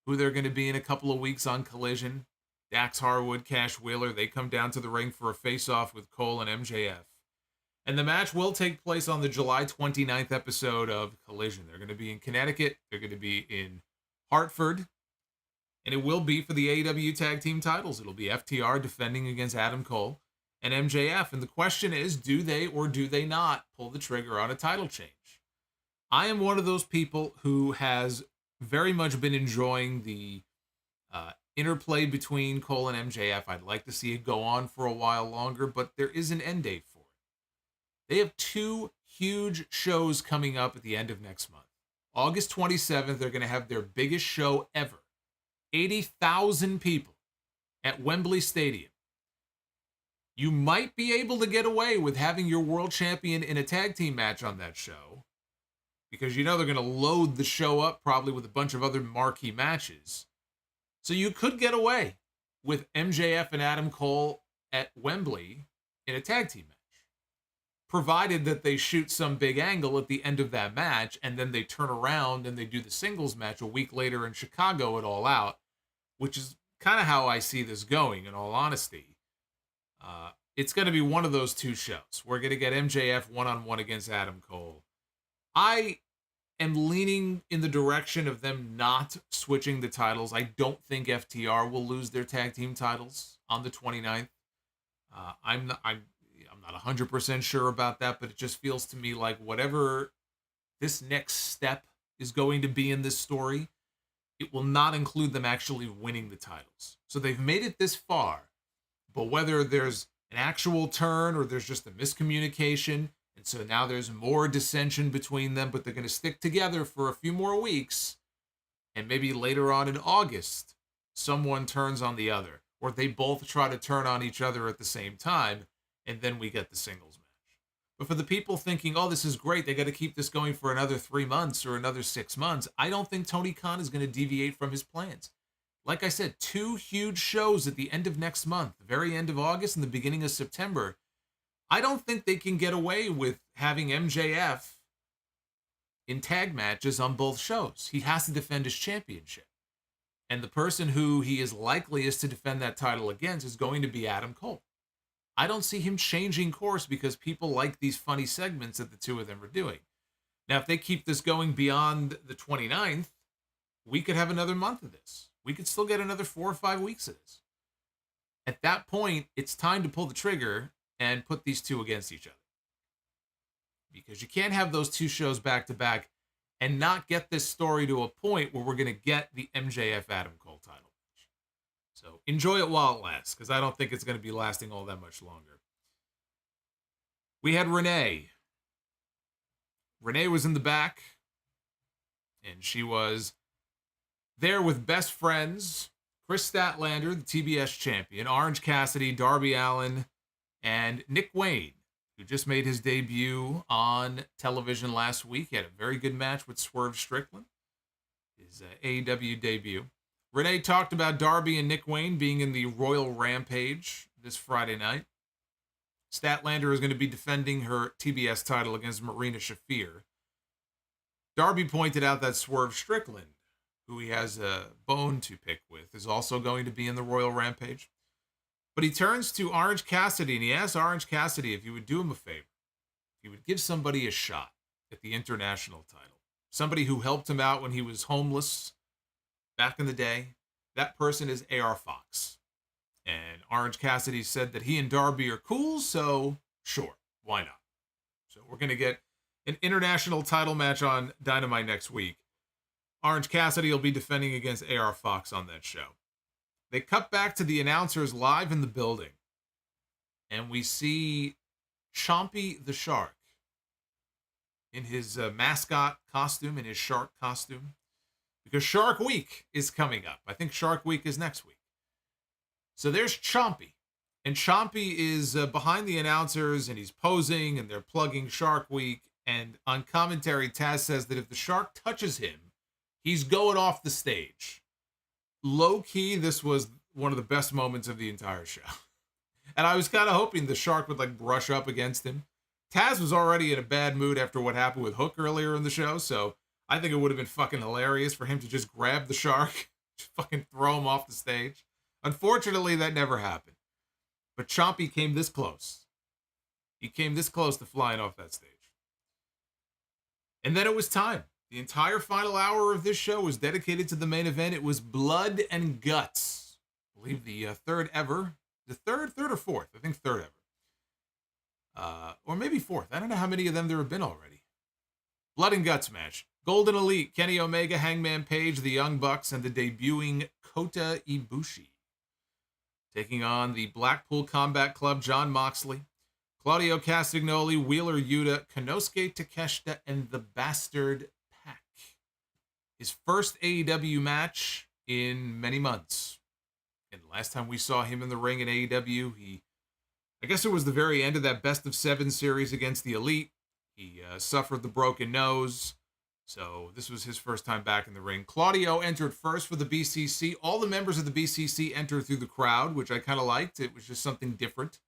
who they're going to be in a couple of weeks on Collision. Dax Harwood, Cash Wheeler, they come down to the ring for a face-off with Cole and MJF. And the match will take place on the July 29th episode of Collision. They're going to be in Connecticut. They're going to be in Hartford. And it will be for the AEW Tag Team titles. It'll be FTR defending against Adam Cole and MJF. And the question is, do they or do they not pull the trigger on a title change? I am one of those people who has very much been enjoying the interplay between Cole and MJF. I'd like to see it go on for a while longer, but there is an end date for it. They have two huge shows coming up at the end of next month. August 27th, they're going to have their biggest show ever. 80,000 people at Wembley Stadium. You might be able to get away with having your world champion in a tag team match on that show, because you know they're going to load the show up probably with a bunch of other marquee matches. So you could get away with MJF and Adam Cole at Wembley in a tag team match, provided that they shoot some big angle at the end of that match, and then they turn around and they do the singles match a week later in Chicago at All Out, which is kind of how I see this going, in all honesty. It's going to be one of those two shows. We're going to get MJF one-on-one against Adam Cole. I am leaning in the direction of them not switching the titles. I don't think FTR will lose their tag team titles on the 29th. I'm not 100% sure about that, but it just feels to me like whatever this next step is going to be in this story, it will not include them actually winning the titles. So they've made it this far, but whether there's an actual turn or there's just a miscommunication, and so now there's more dissension between them, but they're going to stick together for a few more weeks, and maybe later on in August, someone turns on the other, or they both try to turn on each other at the same time, and then we get the singles match. But for the people thinking, oh, this is great, they got to keep this going for another 3 months or another 6 months, I don't think Tony Khan is going to deviate from his plans. Like I said, 2 huge shows at the end of next month, the very end of August and the beginning of September. I don't think they can get away with having MJF in tag matches on both shows. He has to defend his championship. And the person who he is likeliest to defend that title against is going to be Adam Cole. I don't see him changing course because people like these funny segments that the two of them are doing. Now, if they keep this going beyond the 29th, we could have another month of this. We could still get another 4 or 5 weeks of this. At that point, it's time to pull the trigger and put these two against each other. Because you can't have those 2 shows back to back and not get this story to a point where we're going to get the MJF Adam Cole title match. So enjoy it while it lasts, because I don't think it's going to be lasting all that much longer. We had Renee. Renee was in the back, and she was there with best friends, Chris Statlander, the TBS champion, Orange Cassidy, Darby Allin, and Nick Wayne, who just made his debut on television last week. He had a very good match with Swerve Strickland, his AEW debut. Renee talked about Darby and Nick Wayne being in the Royal Rampage this Friday night. Statlander is going to be defending her TBS title against Marina Shafir. Darby pointed out that Swerve Strickland, who he has a bone to pick with, is also going to be in the Royal Rampage. But he turns to Orange Cassidy, and he asks Orange Cassidy if he would do him a favor. If he would give somebody a shot at the international title. Somebody who helped him out when he was homeless back in the day. That person is AR Fox. And Orange Cassidy said that he and Darby are cool, so sure, why not? So we're going to get an international title match on Dynamite next week. Orange Cassidy will be defending against AR Fox on that show. They cut back to the announcers live in the building, and we see Chompy the Shark in his mascot costume, in his shark costume, because Shark Week is coming up. I think Shark Week is next week. So there's Chompy, and Chompy is behind the announcers, and he's posing, and they're plugging Shark Week, and on commentary, Taz says that if the shark touches him, he's going off the stage. Low-key, this was one of the best moments of the entire show. And I was kind of hoping the shark would, like, brush up against him. Taz was already in a bad mood after what happened with Hook earlier in the show, so I think it would have been fucking hilarious for him to just grab the shark, just fucking throw him off the stage. Unfortunately, that never happened. But Chompy came this close. He came this close to flying off that stage. And then it was time. The entire final hour of this show was dedicated to the main event. It was Blood and Guts. I believe the third ever. The third or fourth? I think third ever. Or maybe fourth. I don't know how many of them there have been already. Blood and Guts match. Golden Elite, Kenny Omega, Hangman Page, the Young Bucks, and the debuting Kota Ibushi. Taking on the Blackpool Combat Club, Jon Moxley, Claudio Castagnoli, Wheeler Yuta, Konosuke Takeshita, and the Bastard Pac. His first AEW match in many months. And last time we saw him in the ring in AEW, I guess it was the very end of that Best of 7 series against the Elite. He suffered the broken nose. So this was his first time back in the ring. Claudio entered first for the BCC. All the members of the BCC entered through the crowd, which I kind of liked. It was just something different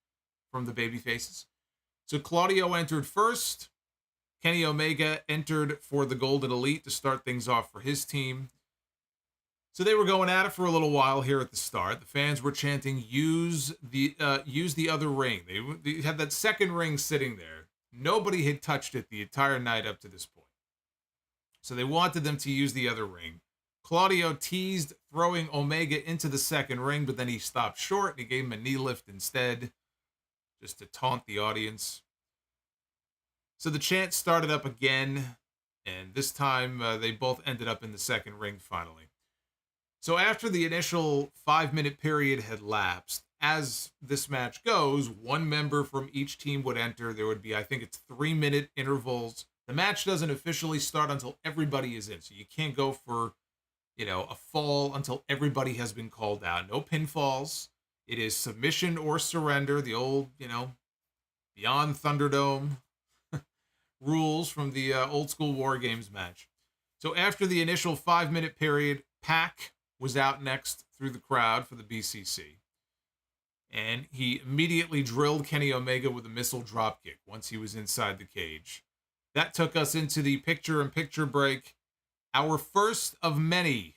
from the baby faces. So Claudio entered first. Kenny Omega entered for the Golden Elite to start things off for his team. So they were going at it for a little while here at the start. The fans were chanting, use the other ring. They had that second ring sitting there. Nobody had touched it the entire night up to this point. So they wanted them to use the other ring. Claudio teased throwing Omega into the second ring, but then he stopped short and he gave him a knee lift instead, just to taunt the audience. So the chant started up again, and this time they both ended up in the second ring finally. So after the initial 5-minute period had lapsed, as this match goes, one member from each team would enter. There would be, I think it's 3-minute intervals. The match doesn't officially start until everybody is in. So you can't go for, a fall until everybody has been called out. No pinfalls. It is submission or surrender. The old, Beyond Thunderdome rules from the old school War Games match. So after the initial 5-minute period, Pac was out next through the crowd for the BCC. And he immediately drilled Kenny Omega with a missile dropkick once he was inside the cage. That took us into the picture-in-picture break. Our first of many.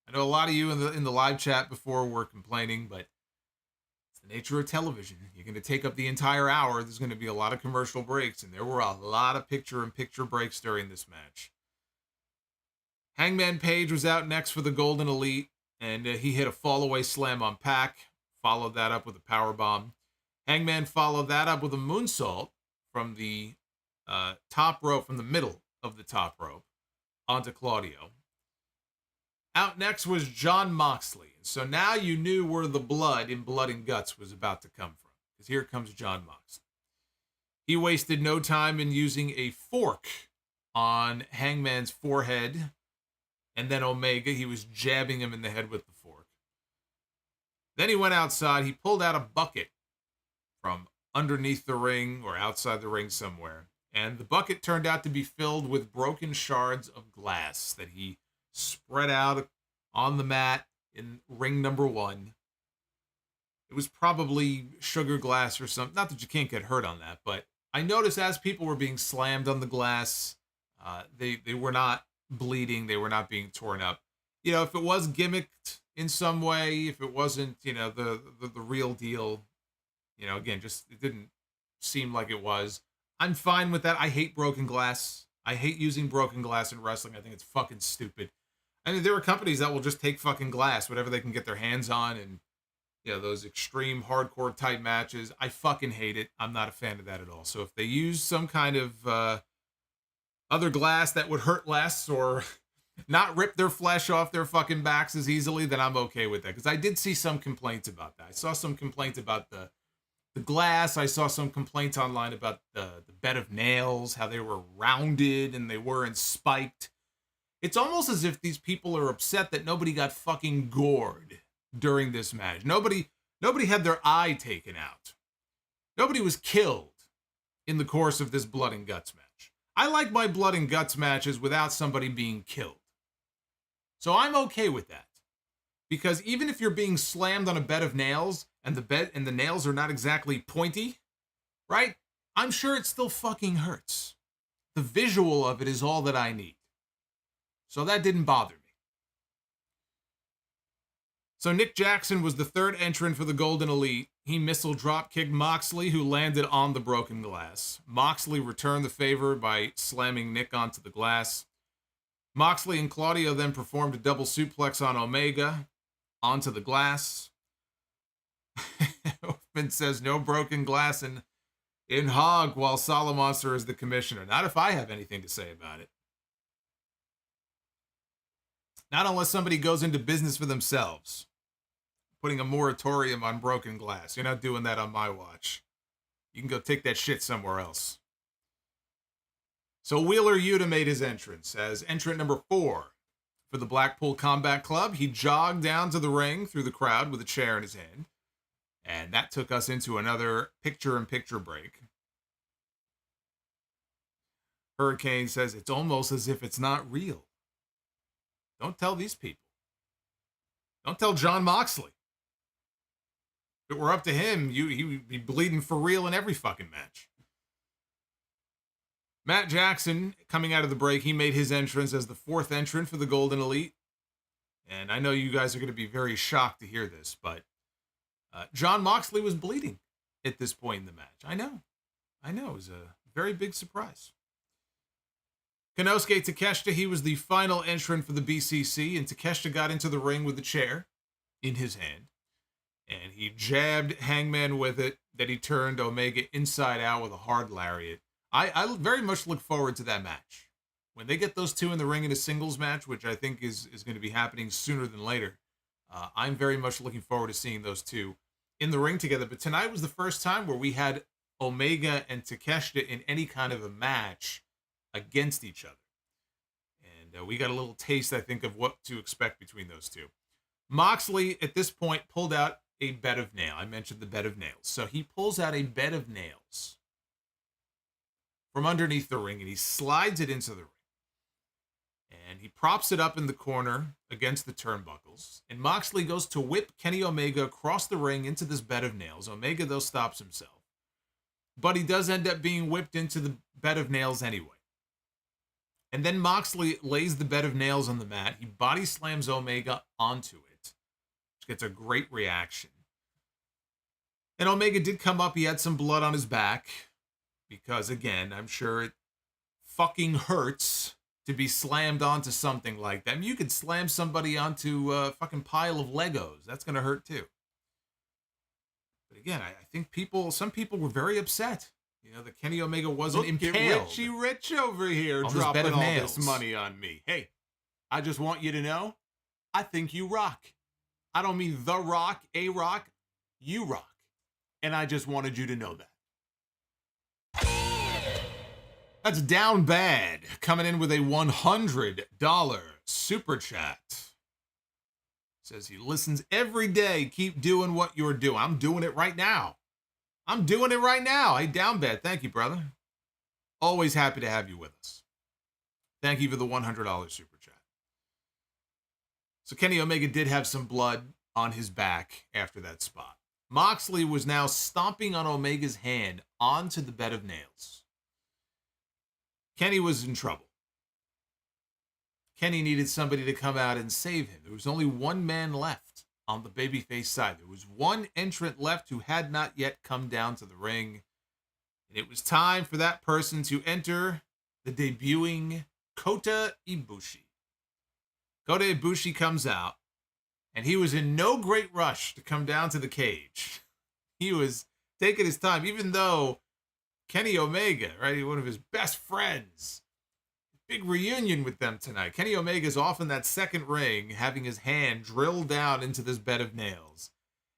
I know a lot of you in the live chat before were complaining, but it's the nature of television. You're going to take up the entire hour. There's going to be a lot of commercial breaks, and there were a lot of picture-in-picture breaks during this match. Hangman Page was out next for the Golden Elite, and he hit a fallaway slam on Pac. Followed that up with a powerbomb. Hangman followed that up with a moonsault from the top rope, from the middle of the top rope, onto Claudio. Out next was Jon Moxley. So now you knew where the blood in Blood and Guts was about to come from, because here comes Jon Moxley. He wasted no time in using a fork on Hangman's forehead, and then Omega, he was jabbing him in the head with the fork. Then he went outside. He pulled out a bucket from underneath the ring or outside the ring somewhere. And the bucket turned out to be filled with broken shards of glass that he spread out on the mat in ring number 1. It was probably sugar glass or something. Not that you can't get hurt on that, but I noticed as people were being slammed on the glass, they were not bleeding. They were not being torn up. If it was gimmicked in some way, if it wasn't, the real deal, again, just it didn't seem like it was. I'm fine with that. I hate broken glass. I hate using broken glass in wrestling. I think it's fucking stupid. I mean, there are companies that will just take fucking glass, whatever they can get their hands on, and those extreme hardcore type matches. I fucking hate it. I'm not a fan of that at all. So if they use some kind of other glass that would hurt less or not rip their flesh off their fucking backs as easily, then I'm okay with that. Because I did see some complaints about that. I saw some complaints about the glass. I saw some complaints online about the bed of nails, how they were rounded and they weren't spiked. It's almost as if these people are upset that nobody got fucking gored during this match. Nobody had their eye taken out. Nobody was killed in the course of this Blood and Guts match. I like my Blood and Guts matches without somebody being killed. So I'm okay with that. Because even if you're being slammed on a bed of nails and the nails are not exactly pointy, right? I'm sure it still fucking hurts. The visual of it is all that I need. So that didn't bother me. So Nick Jackson was the third entrant for the Golden Elite. He missile drop kicked Moxley, who landed on the broken glass. Moxley returned the favor by slamming Nick onto the glass. Moxley and Claudio then performed a double suplex on Omega onto the glass. Hoffman says no broken glass in Hog while Solomonster is the commissioner. Not if I have anything to say about it. Not unless somebody goes into business for themselves. Putting a moratorium on broken glass. You're not doing that on my watch. You can go take that shit somewhere else. So Wheeler Yuta made his entrance as entrant number 4 for the Blackpool Combat Club. He jogged down to the ring through the crowd with a chair in his hand. And that took us into another picture-in-picture break. Hurricane says, it's almost as if it's not real. Don't tell these people. Don't tell Jon Moxley. If it were up to him, he would be bleeding for real in every fucking match. Matt Jackson, coming out of the break, he made his entrance as the 4th entrant for the Golden Elite. And I know you guys are going to be very shocked to hear this, but Jon Moxley was bleeding at this point in the match. I know. It was a very big surprise. Konosuke Takeshita, he was the final entrant for the BCC, and Takeshita got into the ring with the chair in his hand. And he jabbed Hangman with it, then he turned Omega inside out with a hard lariat. I very much look forward to that match. When they get those two in the ring in a singles match, which I think is going to be happening sooner than later, I'm very much looking forward to seeing those two in the ring together. But tonight was the first time where we had Omega and Takeshita in any kind of a match against each other. And we got a little taste, I think, of what to expect between those two. Moxley, at this point, pulled out a bed of nails. I mentioned the bed of nails. So he pulls out a bed of nails from underneath the ring, and he slides it into the ring. And he props it up in the corner against the turnbuckles. And Moxley goes to whip Kenny Omega across the ring into this bed of nails. Omega, though, stops himself. But he does end up being whipped into the bed of nails anyway. And then Moxley lays the bed of nails on the mat. He body slams Omega onto it, which gets a great reaction. And Omega did come up. He had some blood on his back. Because, again, I'm sure it fucking hurts to be slammed onto something like that. I mean, you could slam somebody onto a fucking pile of Legos. That's going to hurt, too. But, again, I think some people were very upset. You know, that Kenny Omega wasn't impaled. Richie Rich over here dropping all this money on me. Hey, I just want you to know, I think you rock. I don't mean The Rock, A-Rock. You rock. And I just wanted you to know that. That's Down Bad, coming in with a $100 super chat. Says he listens every day. Keep doing what you're doing. I'm doing it right now. Hey, Down Bad, thank you, brother. Always happy to have you with us. Thank you for the $100 super chat. So Kenny Omega did have some blood on his back after that spot. Moxley was now stomping on Omega's hand onto the bed of nails. Kenny was in trouble. Kenny needed somebody to come out and save him. There was only one man left on the babyface side. There was one entrant left who had not yet come down to the ring. And it was time for that person to enter the debuting Kota Ibushi. Kota Ibushi comes out, and he was in no great rush to come down to the cage. He was taking his time, even though Kenny Omega, right, one of his best friends, big reunion with them tonight. Kenny Omega's off in that second ring, having his hand drilled down into this bed of nails.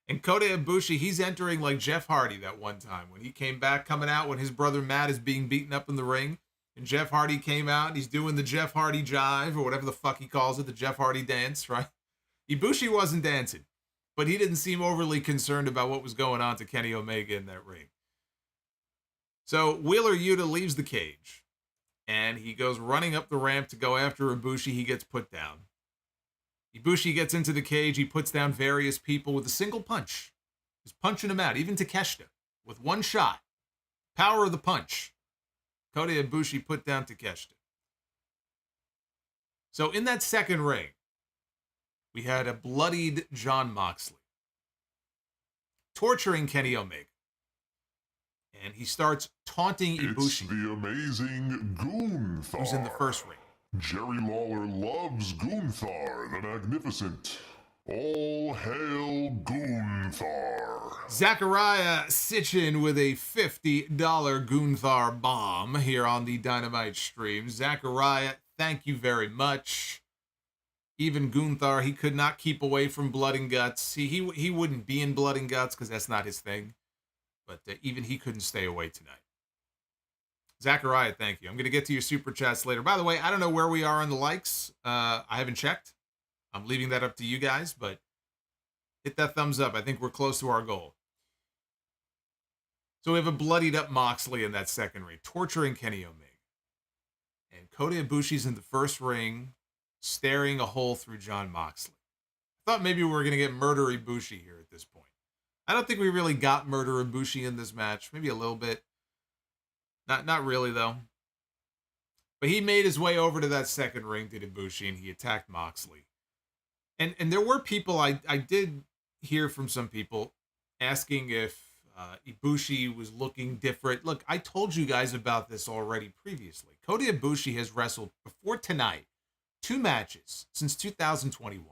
And Kota Ibushi, he's entering like Jeff Hardy that one time when he came back, coming out when his brother Matt is being beaten up in the ring. And Jeff Hardy came out and he's doing the Jeff Hardy jive or whatever the fuck he calls it, the Jeff Hardy dance, right? Ibushi wasn't dancing, but he didn't seem overly concerned about what was going on to Kenny Omega in that ring. So Wheeler Yuta leaves the cage, and he goes running up the ramp to go after Ibushi. He gets put down. Ibushi gets into the cage. He puts down various people with a single punch. Just punching them out, even Takeshita, with one shot. Power of the punch. Kota Ibushi put down Takeshita. So in that second ring, we had a bloodied Jon Moxley torturing Kenny Omega. And he starts taunting Ibushi. It's the amazing Gunther. Who's in the first ring. Jerry Lawler loves Gunther the Magnificent. All hail Gunther. Zachariah Sitchin with a $50 Gunther bomb here on the Dynamite stream. Zachariah, thank you very much. Even Gunther, he could not keep away from blood and guts. He wouldn't be in blood and guts because that's not his thing. but even he couldn't stay away tonight. Zachariah, thank you. I'm going to get to your super chats later. By the way, I don't know where we are on the likes. I haven't checked. I'm leaving that up to you guys, but hit that thumbs up. I think we're close to our goal. So we have a bloodied up Moxley in that second ring, torturing Kenny Omega. And Kota Ibushi's in the first ring, staring a hole through Jon Moxley. I thought maybe we were going to get Murder Ibushi here at this point. I don't think we really got Murder Ibushi in this match. Maybe a little bit. Not really, though. But he made his way over to that second ring, did Ibushi, and he attacked Moxley. And there were people, I did hear from some people asking if Ibushi was looking different. Look, I told you guys about this already previously. Kota Ibushi has wrestled before tonight 2 matches since 2021.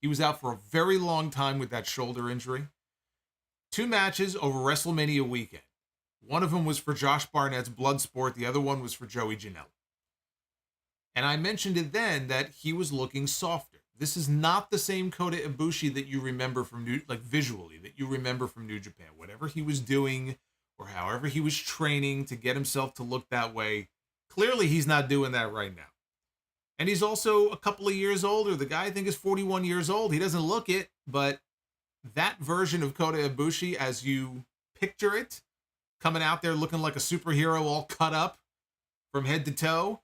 He was out for a very long time with that shoulder injury. 2 matches over WrestleMania weekend. One of them was for Josh Barnett's Bloodsport. The other one was for Joey Janela. And I mentioned it then that he was looking softer. This is not the same Kota Ibushi that you remember from visually, that you remember from New Japan. Whatever he was doing or however he was training to get himself to look that way, clearly he's not doing that right now. And he's also a couple of years older. The guy, I think, is 41 years old. He doesn't look it, but that version of Kota Ibushi, as you picture it, coming out there looking like a superhero all cut up from head to toe,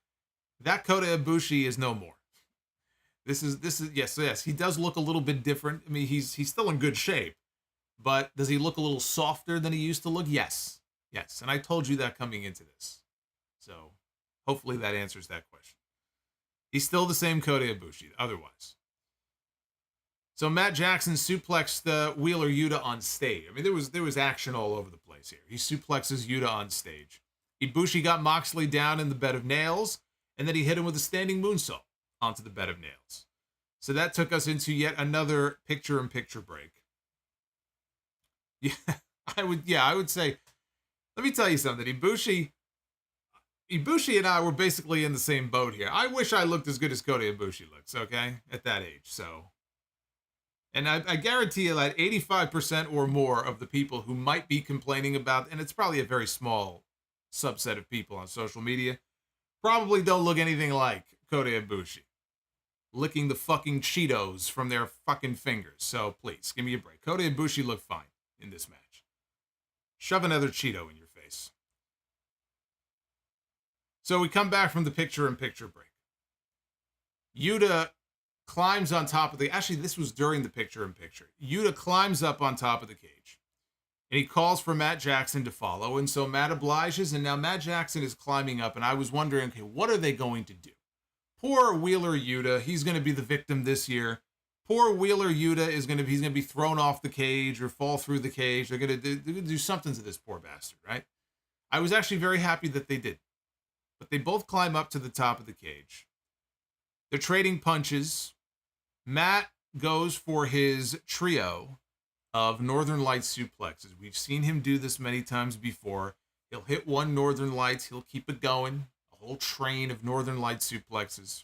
that Kota Ibushi is no more. This is yes, he does look a little bit different. I mean, he's still in good shape, but does he look a little softer than he used to look? Yes. And I told you that coming into this. So hopefully that answers that question. He's still the same Kota Ibushi, otherwise. So Matt Jackson suplexed Wheeler Yuta on stage. I mean, there was action all over the place here. He suplexes Yuta on stage. Ibushi got Moxley down in the bed of nails, and then he hit him with a standing moonsault onto the bed of nails. So that took us into yet another picture-in-picture break. I would say, let me tell you something. Ibushi and I were basically in the same boat here. I wish I looked as good as Kota Ibushi looks, okay, at that age. So, and I guarantee you that 85% or more of the people who might be complaining about, and it's probably a very small subset of people on social media, probably don't look anything like Kota Ibushi, licking the fucking Cheetos from their fucking fingers. So please, give me a break. Kota Ibushi looked fine in this match. Shove another Cheeto in your face. So we come back from the picture-in-picture break. Yuta climbs on top of actually, this was during the picture-in-picture. Yuta climbs up on top of the cage. And he calls for Matt Jackson to follow. And so Matt obliges. And now Matt Jackson is climbing up. And I was wondering, okay, what are they going to do? Poor Wheeler Yuta. He's going to be the victim this year. Poor Wheeler Yuta he's going to be thrown off the cage or fall through the cage. They're going to do something to this poor bastard, right? I was actually very happy that they did. But they both climb up to the top of the cage. They're trading punches. Matt goes for his trio of Northern Lights suplexes. We've seen him do this many times before. He'll hit one Northern Lights. He'll keep it going. A whole train of Northern Lights suplexes.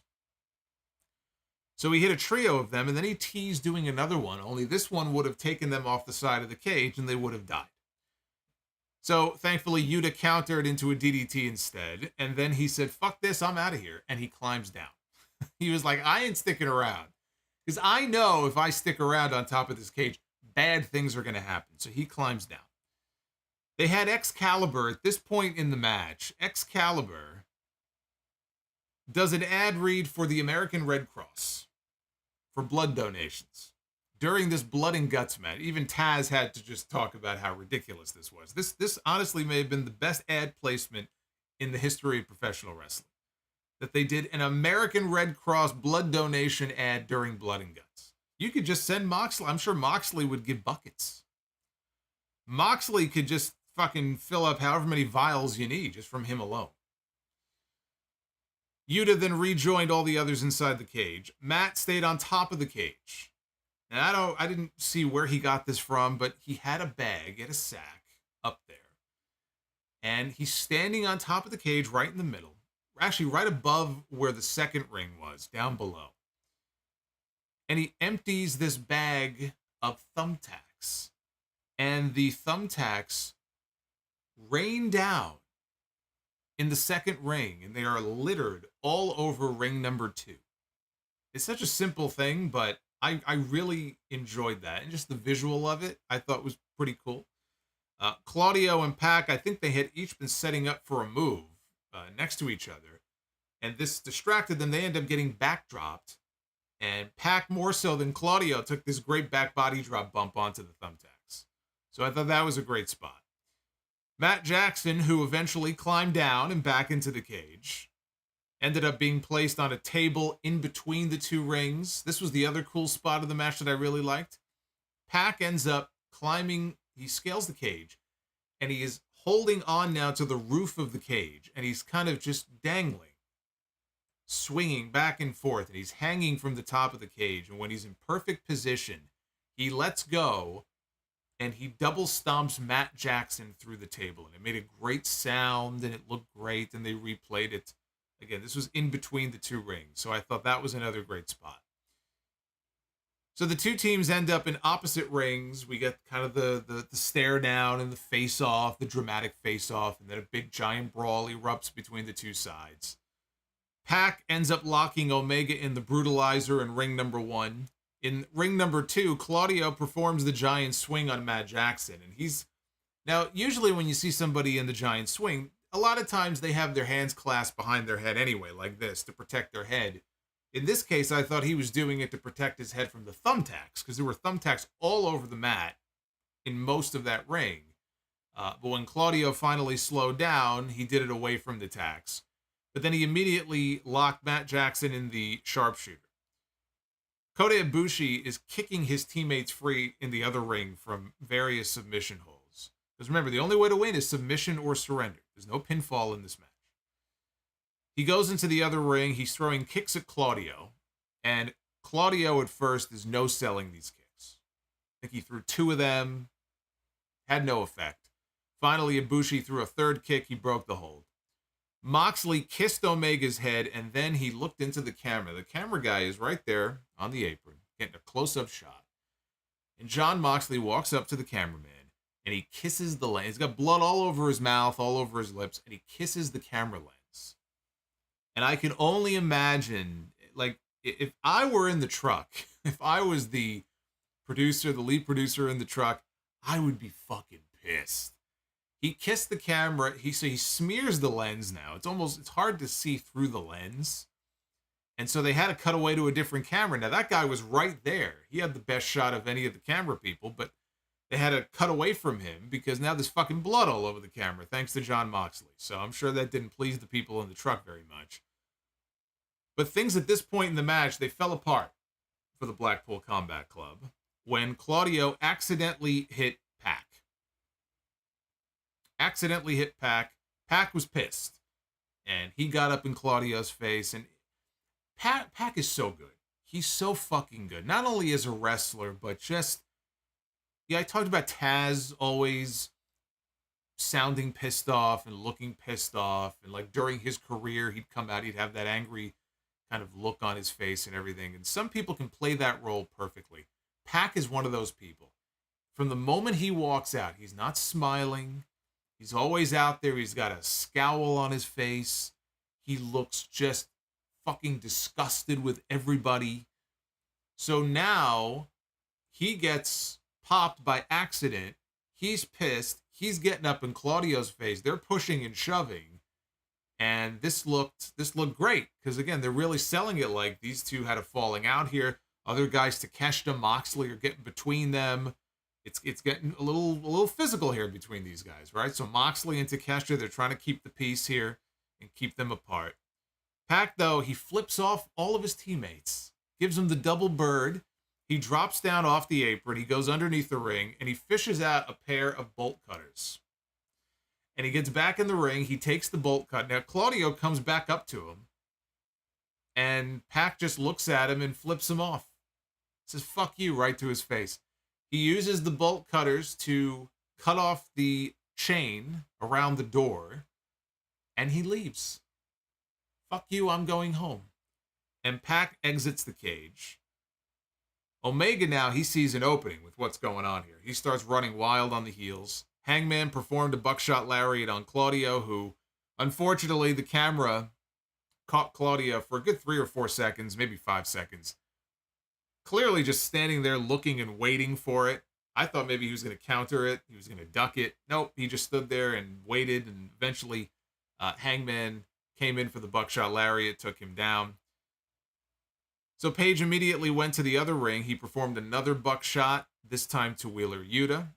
So he hit a trio of them, and then he teased doing another one, only this one would have taken them off the side of the cage, and they would have died. So, thankfully, Yuta countered into a DDT instead, and then he said, fuck this, I'm out of here, and he climbs down. He was like, I ain't sticking around, because I know if I stick around on top of this cage, bad things are going to happen. So he climbs down. They had Excalibur at this point in the match. Excalibur does an ad read for the American Red Cross for blood donations. During this blood and guts match, even Taz had to just talk about how ridiculous this was. This honestly may have been the best ad placement in the history of professional wrestling. That they did an American Red Cross blood donation ad during blood and guts. You could just send Moxley. I'm sure Moxley would give buckets. Moxley could just fucking fill up however many vials you need just from him alone. Yuta then rejoined all the others inside the cage. Matt stayed on top of the cage. Now, I didn't see where he got this from, but he had a bag, a sack up there. And he's standing on top of the cage right in the middle. Actually, right above where the second ring was, down below. And he empties this bag of thumbtacks. And the thumbtacks rain down in the second ring, and they are littered all over ring number 2. It's such a simple thing, but I really enjoyed that. And just the visual of it, I thought was pretty cool. Claudio and Pac, I think they had each been setting up for a move next to each other. And this distracted them. They end up getting backdropped. And Pac, more so than Claudio, took this great back body drop bump onto the thumbtacks. So I thought that was a great spot. Matt Jackson, who eventually climbed down and back into the cage, ended up being placed on a table in between the 2 rings. This was the other cool spot of the match that I really liked. Pac ends up climbing, he scales the cage, and he is holding on now to the roof of the cage, and he's kind of just dangling, swinging back and forth, and he's hanging from the top of the cage. And when he's in perfect position, he lets go, and he double stomps Matt Jackson through the table. And it made a great sound, and it looked great, and they replayed it. Again, this was in between the 2 rings, so I thought that was another great spot. So the 2 teams end up in opposite rings. We get kind of the stare down and the face-off, the dramatic face-off, and then a big giant brawl erupts between the 2 sides. Pac ends up locking Omega in the Brutalizer in ring number 1. In ring number 2, Claudio performs the giant swing on Matt Jackson. And he's... Now, usually when you see somebody in the giant swing, a lot of times they have their hands clasped behind their head anyway, like this, to protect their head. In this case, I thought he was doing it to protect his head from the thumbtacks, because there were thumbtacks all over the mat in most of that ring. But when Claudio finally slowed down, he did it away from the tacks. But then he immediately locked Matt Jackson in the sharpshooter. Kota Ibushi is kicking his teammates free in the other ring from various submission holds. Because remember, the only way to win is submission or surrender. There's no pinfall in this match. He goes into the other ring. He's throwing kicks at Claudio. And Claudio at first is no-selling these kicks. I think he threw 2 of them. Had no effect. Finally, Ibushi threw a third kick. He broke the hold. Moxley kissed Omega's head, and then he looked into the camera. The camera guy is right there on the apron, getting a close-up shot. And Jon Moxley walks up to the cameraman, and he kisses the lens. He's got blood all over his mouth, all over his lips, and he kisses the camera lens. And I can only imagine, like, if I were in the truck, if I was the producer, the lead producer in the truck, I would be fucking pissed. He kissed the camera. He smears the lens now. It's hard to see through the lens. And so they had to cut away to a different camera. Now, that guy was right there. He had the best shot of any of the camera people, but they had to cut away from him because now there's fucking blood all over the camera, thanks to Jon Moxley. So I'm sure that didn't please the people in the truck very much. But things at this point in the match, they fell apart for the Blackpool Combat Club when Claudio accidentally hit Pac. Pac was pissed. And he got up in Claudio's face. And Pac is so good. He's so fucking good. Not only as a wrestler, but just... Yeah, I talked about Taz always sounding pissed off and looking pissed off. And like during his career, he'd come out, he'd have that angry kind of look on his face and everything. And some people can play that role perfectly. Pac is one of those people. From the moment he walks out, he's not smiling. He's always out there. He's got a scowl on his face. He looks just fucking disgusted with everybody. So now he gets popped by accident. He's pissed. He's getting up in Claudio's face. They're pushing and shoving. And this looked great. Because again, they're really selling it like these two had a falling out here. Other guys, Takeshita, Moxley, are getting between them. It's getting a little physical here between these guys, right? So Moxley and Takeshita, they're trying to keep the peace here and keep them apart. Pac, though, he flips off all of his teammates, gives them the double bird. He drops down off the apron. He goes underneath the ring, and he fishes out a pair of bolt cutters. And he gets back in the ring. He takes the bolt cut. Now, Claudio comes back up to him, and Pac just looks at him and flips him off. Says, fuck you, right to his face. He uses the bolt cutters to cut off the chain around the door, and he leaves. Fuck you, I'm going home. And Pac exits the cage. Omega now, he sees an opening with what's going on here. He starts running wild on the heels, Hangman performed a buckshot lariat on Claudio, who, unfortunately, the camera caught Claudio for a good 3 or 4 seconds, maybe 5 seconds. Clearly just standing there looking and waiting for it. I thought maybe he was going to counter it. He was going to duck it. Nope, he just stood there and waited, and eventually Hangman came in for the buckshot lariat, took him down. So Page immediately went to the other ring. He performed another buckshot, this time to Wheeler Yuta,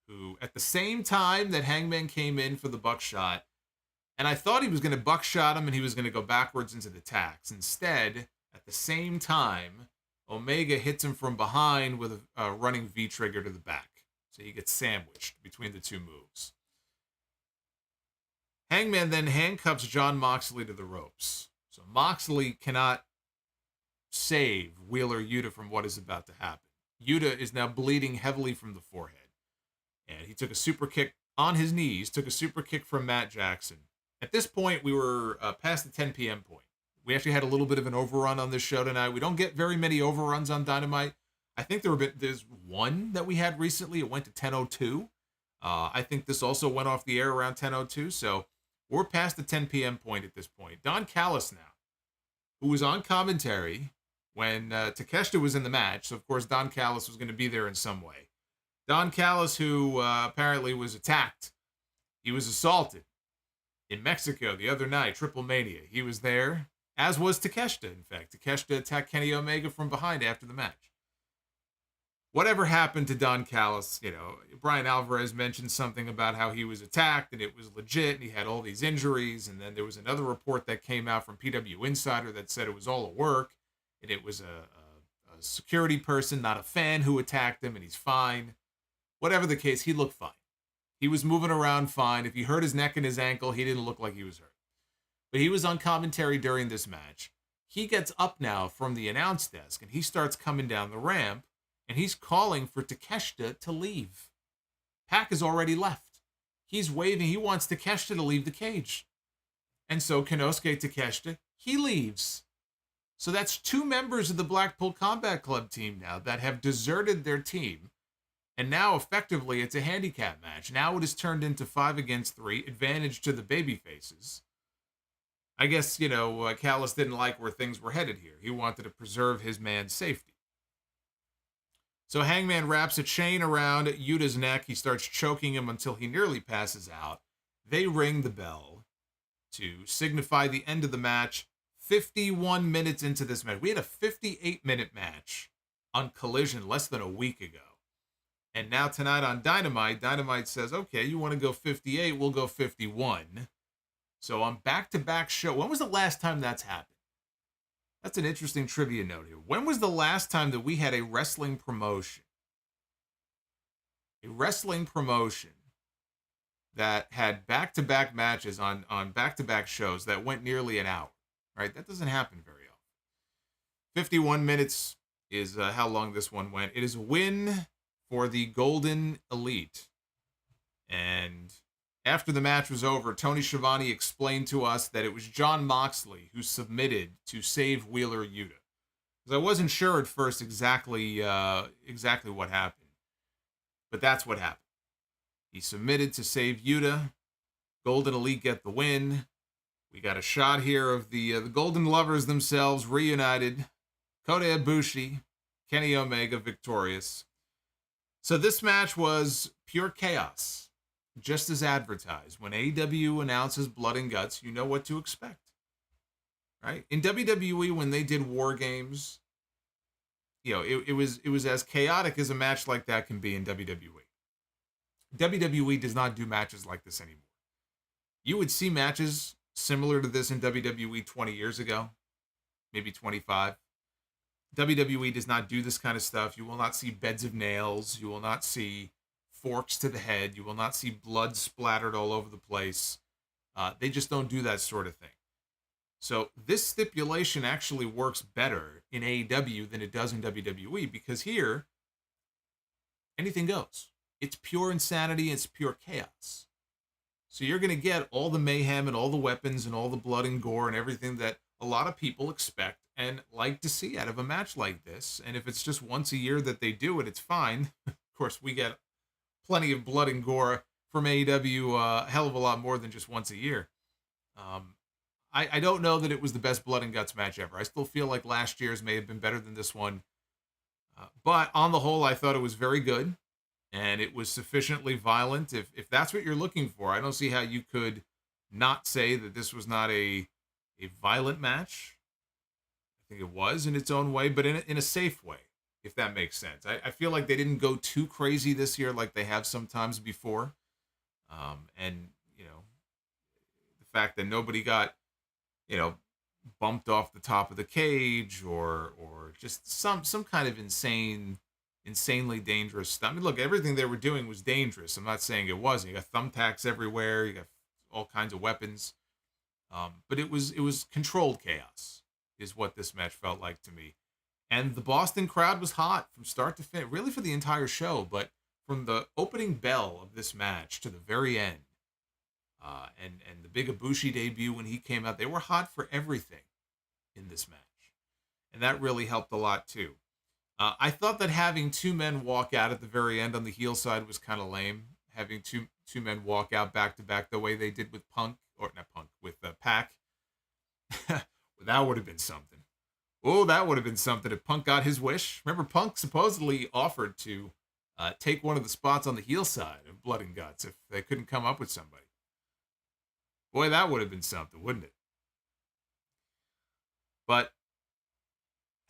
who at the same time that Hangman came in for the buckshot, and I thought he was going to buckshot him and he was going to go backwards into the tacks. Instead, at the same time, Omega hits him from behind with a running V-trigger to the back. So he gets sandwiched between the two moves. Hangman then handcuffs Jon Moxley to the ropes. So Moxley cannot save Wheeler Yuta from what is about to happen. Yuta is now bleeding heavily from the forehead. And he took a super kick on his knees, took a super kick from Matt Jackson. At this point, we were past the 10 p.m. point. We actually had a little bit of an overrun on this show tonight. We don't get very many overruns on Dynamite. I think there's one that we had recently. It went to 10:02. I think this also went off the air around 10:02. So we're past the 10 p.m. point at this point. Don Callis now, who was on commentary when Takeshita was in the match. So, of course, Don Callis was going to be there in some way. Don Callis, who apparently was attacked. He was assaulted in Mexico the other night, Triple Mania. He was there, as was Takeshita, in fact. Takeshita attacked Kenny Omega from behind after the match. Whatever happened to Don Callis, Brian Alvarez mentioned something about how he was attacked and it was legit and he had all these injuries. And then there was another report that came out from PW Insider that said it was all a work and it was a security person, not a fan, who attacked him and he's fine. Whatever the case, he looked fine. He was moving around fine. If he hurt his neck and his ankle, he didn't look like he was hurt. But he was on commentary during this match. He gets up now from the announce desk and he starts coming down the ramp and he's calling for Takeshita to leave. Pac has already left. He's waving. He wants Takeshita to leave the cage. And so Konosuke Takeshita, he leaves. So that's 2 members of the Blackpool Combat Club team now that have deserted their team. And now, effectively, it's a handicap match. Now it is turned into 5 against 3, advantage to the babyfaces. I guess, Callis didn't like where things were headed here. He wanted to preserve his man's safety. So Hangman wraps a chain around Yuta's neck. He starts choking him until he nearly passes out. They ring the bell to signify the end of the match. 51 minutes into this match. We had a 58-minute match on Collision less than a week ago. And now tonight on Dynamite, Dynamite says, okay, you want to go 58, we'll go 51. So on back-to-back show, when was the last time that's happened? That's an interesting trivia note here. When was the last time that we had a wrestling promotion? A wrestling promotion that had back-to-back matches on back-to-back shows that went nearly an hour, right? That doesn't happen very often. 51 minutes is how long this one went. It is a win for the Golden Elite. And after the match was over, Tony Schiavone explained to us that it was Jon Moxley who submitted to save Wheeler Yuta. Because I wasn't sure at first exactly what happened. But that's what happened. He submitted to save Yuta. Golden Elite get the win. We got a shot here of the Golden Lovers themselves reunited. Kota Ibushi, Kenny Omega victorious. So this match was pure chaos, just as advertised. When AEW announces Blood and Guts, you know what to expect, right? In WWE, when they did War Games, it was as chaotic as a match like that can be in WWE. WWE does not do matches like this anymore. You would see matches similar to this in WWE 20 years ago, maybe 25. WWE does not do this kind of stuff. You will not see beds of nails. You will not see forks to the head. You will not see blood splattered all over the place. They just don't do that sort of thing. So this stipulation actually works better in AEW than it does in WWE because here, anything goes. It's pure insanity. It's pure chaos. So you're going to get all the mayhem and all the weapons and all the blood and gore and everything that a lot of people expect and like to see out of a match like this. And if it's just once a year that they do it, it's fine. Of course, we get plenty of blood and gore from AEW a hell of a lot more than just once a year. I don't know that it was the best blood and guts match ever. I still feel like last year's may have been better than this one. But on the whole, I thought it was very good. And it was sufficiently violent. If that's what you're looking for, I don't see how you could not say that this was not a violent match. I think it was in its own way, but in a safe way, if that makes sense. I feel like they didn't go too crazy this year like they have sometimes before. And, the fact that nobody got, bumped off the top of the cage or just some kind of insanely dangerous stuff. I mean, look, everything they were doing was dangerous. I'm not saying it wasn't. You got thumbtacks everywhere. You got all kinds of weapons. But it was controlled chaos is what this match felt like to me. And the Boston crowd was hot from start to finish, really for the entire show. But from the opening bell of this match to the very end, and the big Ibushi debut when he came out, they were hot for everything in this match. And that really helped a lot too. I thought that having two men walk out at the very end on the heel side was kind of lame. Having two men walk out back to back the way they did with with Pac. That would have been something. Oh, that would have been something if Punk got his wish. Remember, Punk supposedly offered to take one of the spots on the heel side of Blood and Guts if they couldn't come up with somebody. Boy, that would have been something, wouldn't it? But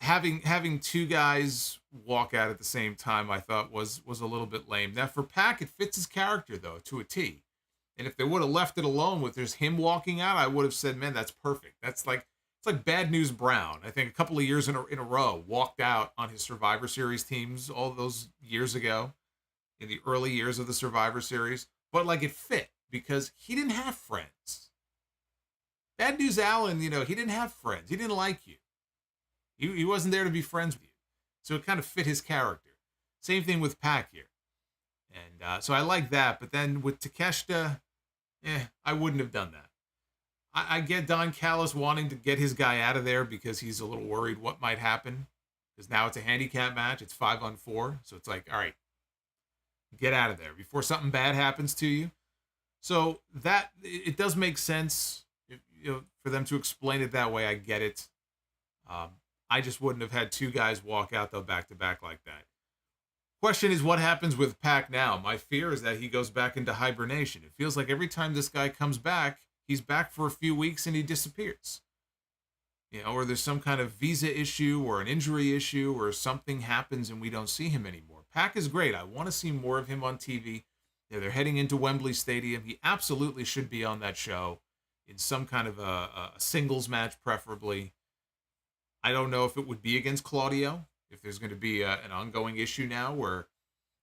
having two guys walk out at the same time, I thought was a little bit lame. Now for Pac, it fits his character though to a T. And if they would have left it alone with just him walking out, I would have said, man, that's perfect. It's like Bad News Brown. I think a couple of years in a row walked out on his Survivor Series teams all those years ago, in the early years of the Survivor Series. But like it fit because he didn't have friends. Bad News Allen, he didn't have friends. He didn't like you. He wasn't there to be friends with you. So it kind of fit his character. Same thing with Pac here. And so I like that. But then with Takeshita, I wouldn't have done that. I get Don Callis wanting to get his guy out of there because he's a little worried what might happen. Because now it's a handicap match. It's 5-on-4. So it's like, all right, get out of there before something bad happens to you. So that, it does make sense for them to explain it that way. I get it. I just wouldn't have had two guys walk out, though, back-to-back like that. Question is, what happens with Pac now? My fear is that he goes back into hibernation. It feels like every time this guy comes back, he's back for a few weeks and he disappears. Or there's some kind of visa issue or an injury issue or something happens and we don't see him anymore. Pac is great. I want to see more of him on TV. They're heading into Wembley Stadium. He absolutely should be on that show in some kind of a singles match, preferably. I don't know if it would be against Claudio, if there's going to be an ongoing issue now where,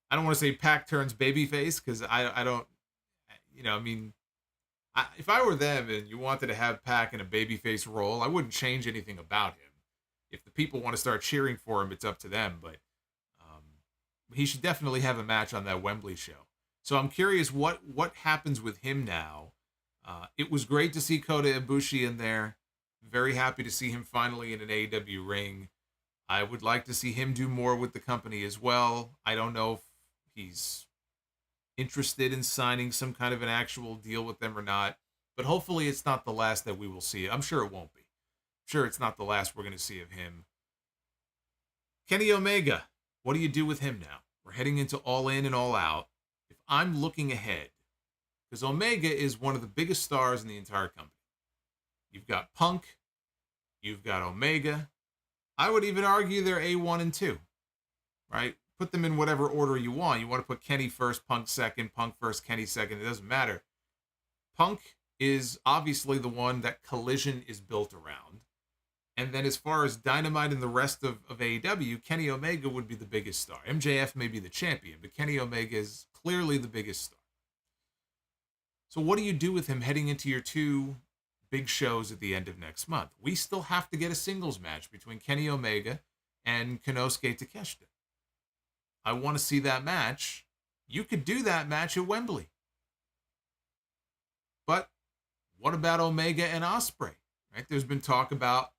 I don't want to say Pac turns babyface, because I don't, if I were them and you wanted to have Pac in a babyface role, I wouldn't change anything about him. If the people want to start cheering for him, it's up to them, but he should definitely have a match on that Wembley show. So I'm curious what happens with him now. It was great to see Kota Ibushi in there. Very happy to see him finally in an AEW ring. I would like to see him do more with the company as well. I don't know if he's interested in signing some kind of an actual deal with them or not, but hopefully it's not the last that we will see. I'm sure it won't be. I'm sure it's not the last we're going to see of him. Kenny Omega, what do you do with him now? We're heading into All In and All Out. If I'm looking ahead, because Omega is one of the biggest stars in the entire company. You've got Punk, you've got Omega. I would even argue they're A1 and 2, right? Put them in whatever order you want. You want to put Kenny first, Punk second, Punk first, Kenny second. It doesn't matter. Punk is obviously the one that Collision is built around. And then as far as Dynamite and the rest of AEW, Kenny Omega would be the biggest star. MJF may be the champion, but Kenny Omega is clearly the biggest star. So what do you do with him heading into your two big shows at the end of next month? We still have to get a singles match between Kenny Omega and Konosuke Takeshita. I want to see that match. You could do that match at Wembley. But what about Omega and Ospreay? Right? There's been talk about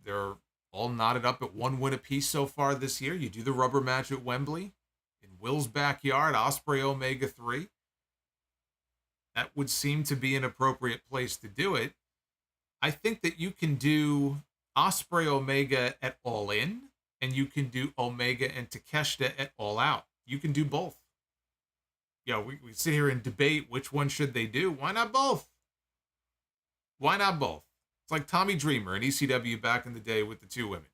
they're all knotted up at 1 win apiece so far this year. You do the rubber match at Wembley in Will's backyard, Ospreay Omega 3. That would seem to be an appropriate place to do it. I think that you can do Ospreay Omega at All In, and you can do Omega and Takeshita at All Out. You can do both. Yeah, we sit here and debate which one should they do. Why not both? Why not both? It's like Tommy Dreamer and ECW back in the day with the two women.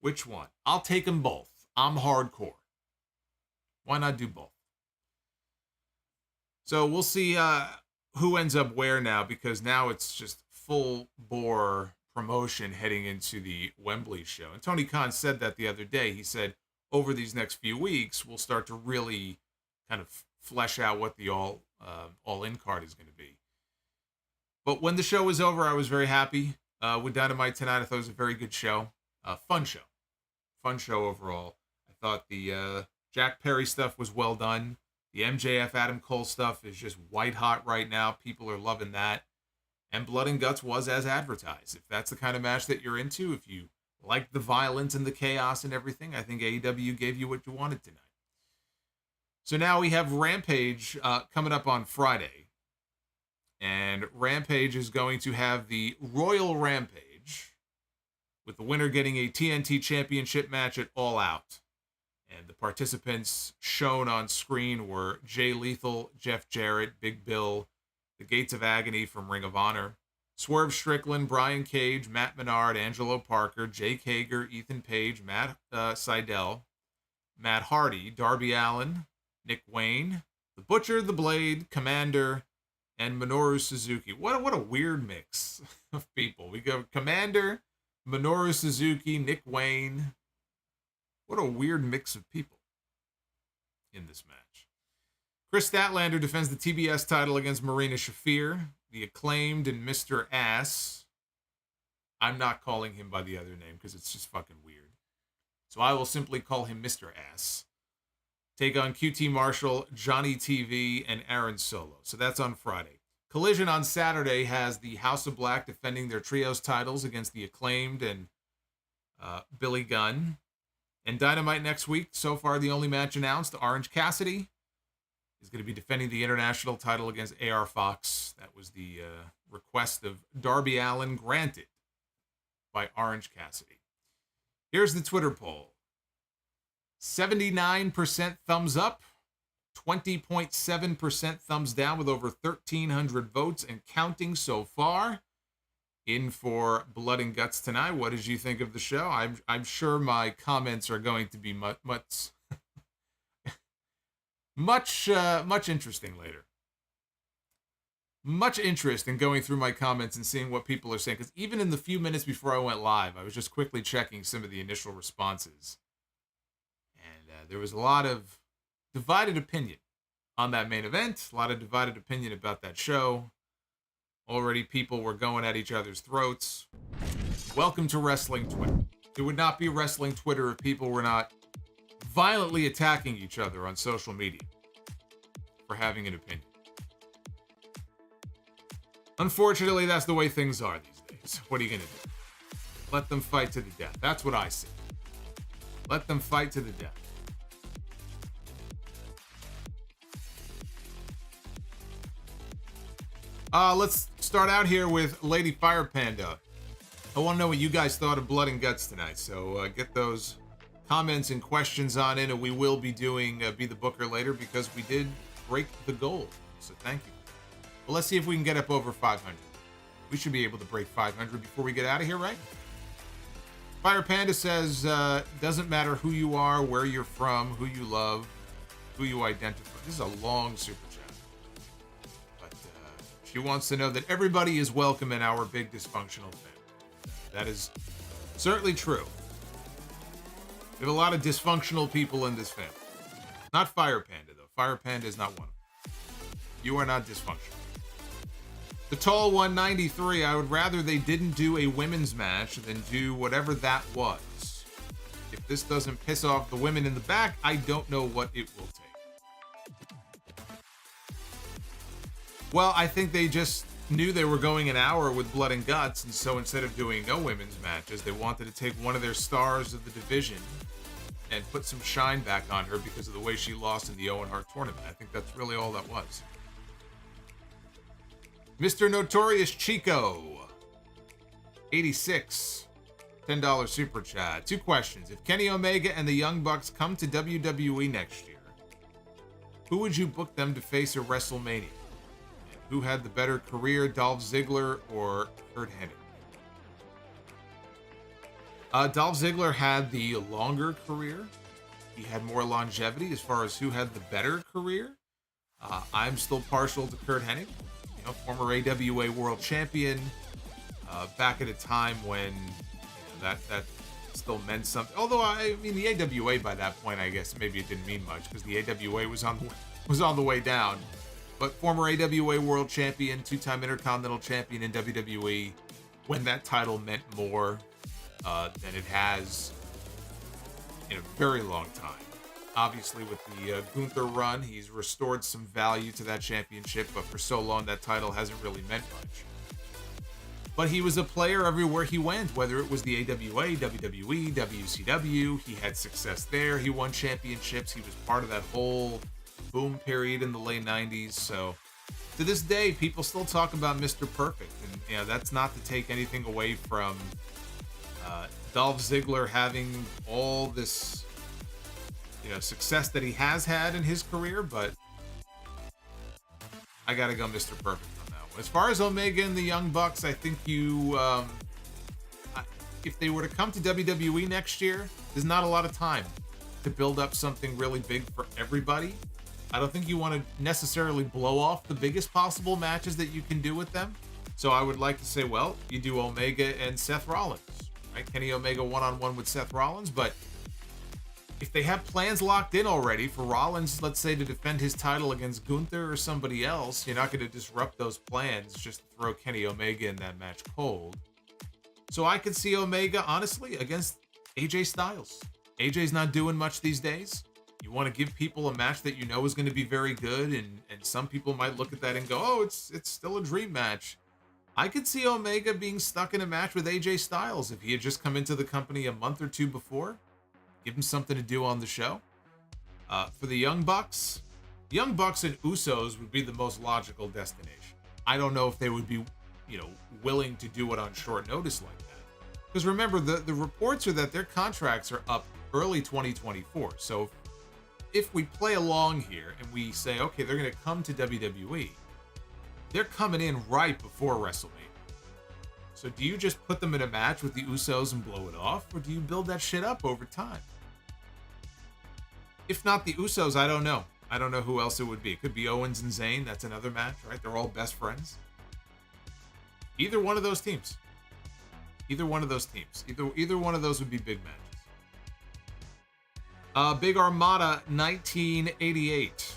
Which one? I'll take them both. I'm hardcore. Why not do both? So we'll see who ends up where now, because now it's just full bore promotion heading into the Wembley show. And Tony Khan said that the other day. He said, over these next few weeks, we'll start to really kind of flesh out what the all-in card is going to be. But when the show was over, I was very happy with Dynamite tonight. I thought it was a very good show. Fun show. Fun show overall. I thought the Jack Perry stuff was well done. The MJF Adam Cole stuff is just white hot right now. People are loving that. And Blood and Guts was as advertised. If that's the kind of match that you're into, if you like the violence and the chaos and everything, I think AEW gave you what you wanted tonight. So now we have Rampage coming up on Friday. And Rampage is going to have the Royal Rampage, with the winner getting a TNT Championship match at All Out. And the participants shown on screen were Jay Lethal, Jeff Jarrett, Big Bill, the Gates of Agony from Ring of Honor, Swerve Strickland, Brian Cage, Matt Menard, Angelo Parker, Jake Hager, Ethan Page, Matt Sydal, Matt Hardy, Darby Allin, Nick Wayne, The Butcher, The Blade, Commander, and Minoru Suzuki. What a weird mix of people. We go Commander, Minoru Suzuki, Nick Wayne. What a weird mix of people in this match. Chris Statlander defends the TBS title against Marina Shafir, the Acclaimed and Mr. Ass. I'm not calling him by the other name because it's just fucking weird. So I will simply call him Mr. Ass. Take on QT Marshall, Johnny TV, and Aaron Solo. So that's on Friday. Collision on Saturday has the House of Black defending their trios titles against the Acclaimed and Billy Gunn. And Dynamite next week, so far the only match announced, Orange Cassidy is going to be defending the international title against AR Fox. That was the request of Darby Allin, granted by Orange Cassidy. Here's the Twitter poll. 79% thumbs up, 20.7% thumbs down, with over 1,300 votes and counting so far. In for Blood and Guts tonight. What did you think of the show? I'm sure my comments are going to be much interesting later. Much interest in going through my comments and seeing what people are saying. Because even in the few minutes before I went live, I was just quickly checking some of the initial responses. And there was a lot of divided opinion on that main event. A lot of divided opinion about that show. Already people were going at each other's throats. Welcome to Wrestling Twitter. It would not be Wrestling Twitter if people were not violently attacking each other on social media for having an opinion. Unfortunately, that's the way things are these days. What are you going to do? Let them fight to the death. That's what I say. Let them fight to the death. Let's start out here with Lady Fire Panda. I want to know what you guys thought of Blood and Guts tonight, so get those comments and questions on in, and we will be doing Be the Booker later because we did break the goal, so thank you. Well, let's see if we can get up over 500. We should be able to break 500 before we get out of here, right? Fire Panda says, doesn't matter who you are, where you're from, who you love, who you identify. This is a long super chat. She wants to know that everybody is welcome in our big dysfunctional family. That is certainly true. We have a lot of dysfunctional people in this family. Not Fire Panda, though. Fire Panda is not one of them. You are not dysfunctional. The Tall 193, I would rather they didn't do a women's match than do whatever that was. If this doesn't piss off the women in the back, I don't know what it will take. Well, I think they just knew they were going an hour with Blood and Guts, and so instead of doing no women's matches, they wanted to take one of their stars of the division and put some shine back on her because of the way she lost in the Owen Hart tournament. I think that's really all that was. Mr. Notorious Chico, 86, $10 super chat. 2 questions. If Kenny Omega and the Young Bucks come to WWE next year, who would you book them to face at WrestleMania? And who had the better career, Dolph Ziggler or Curt Hennig? Dolph Ziggler had the longer career. He had more longevity as far as who had the better career. I'm still partial to Curt Hennig, former AWA World Champion, back at a time when that still meant something. Although the AWA by that point, I guess maybe it didn't mean much because the AWA was on the way down. But former AWA World Champion, 2-time Intercontinental Champion in WWE, when that title meant more than it has in a very long time. Obviously, with the Gunther run, he's restored some value to that championship, but for so long, that title hasn't really meant much. But he was a player everywhere he went, whether it was the AWA, WWE, WCW. He had success there. He won championships. He was part of that whole boom period in the late 90s. So to this day, people still talk about Mr. Perfect. And, that's not to take anything away from Dolph Ziggler having all this success that he has had in his career, but I gotta go Mr. Perfect on that one. As far as Omega and the Young Bucks, I think if they were to come to WWE next year, there's not a lot of time to build up something really big for everybody. I don't think you want to necessarily blow off the biggest possible matches that you can do with them. So I would like to say, well, you do Omega and Seth Rollins, right? Kenny Omega one-on-one with Seth Rollins, but if they have plans locked in already for Rollins, let's say, to defend his title against Gunther or somebody else, you're not going to disrupt those plans just to throw Kenny Omega in that match cold. So I could see Omega, honestly, against AJ Styles. AJ's not doing much these days. You want to give people a match that you know is going to be very good, and some people might look at that and go, oh, it's still a dream match. I could see Omega being stuck in a match with AJ Styles if he had just come into the company a month or two before. Give him something to do on the show. For the Young Bucks and Usos would be the most logical destination. I don't know if they would be, willing to do it on short notice like that. Because remember, the reports are that their contracts are up early 2024. So if we play along here and we say, okay, they're going to come to WWE, they're coming in right before WrestleMania. So do you just put them in a match with the Usos and blow it off, or do you build that shit up over time? If not the Usos, I don't know. I don't know who else it would be. It could be Owens and Zayn. That's another match, right? They're all best friends. Either one of those teams. Either one of those would be big matches. Big Armada 1988.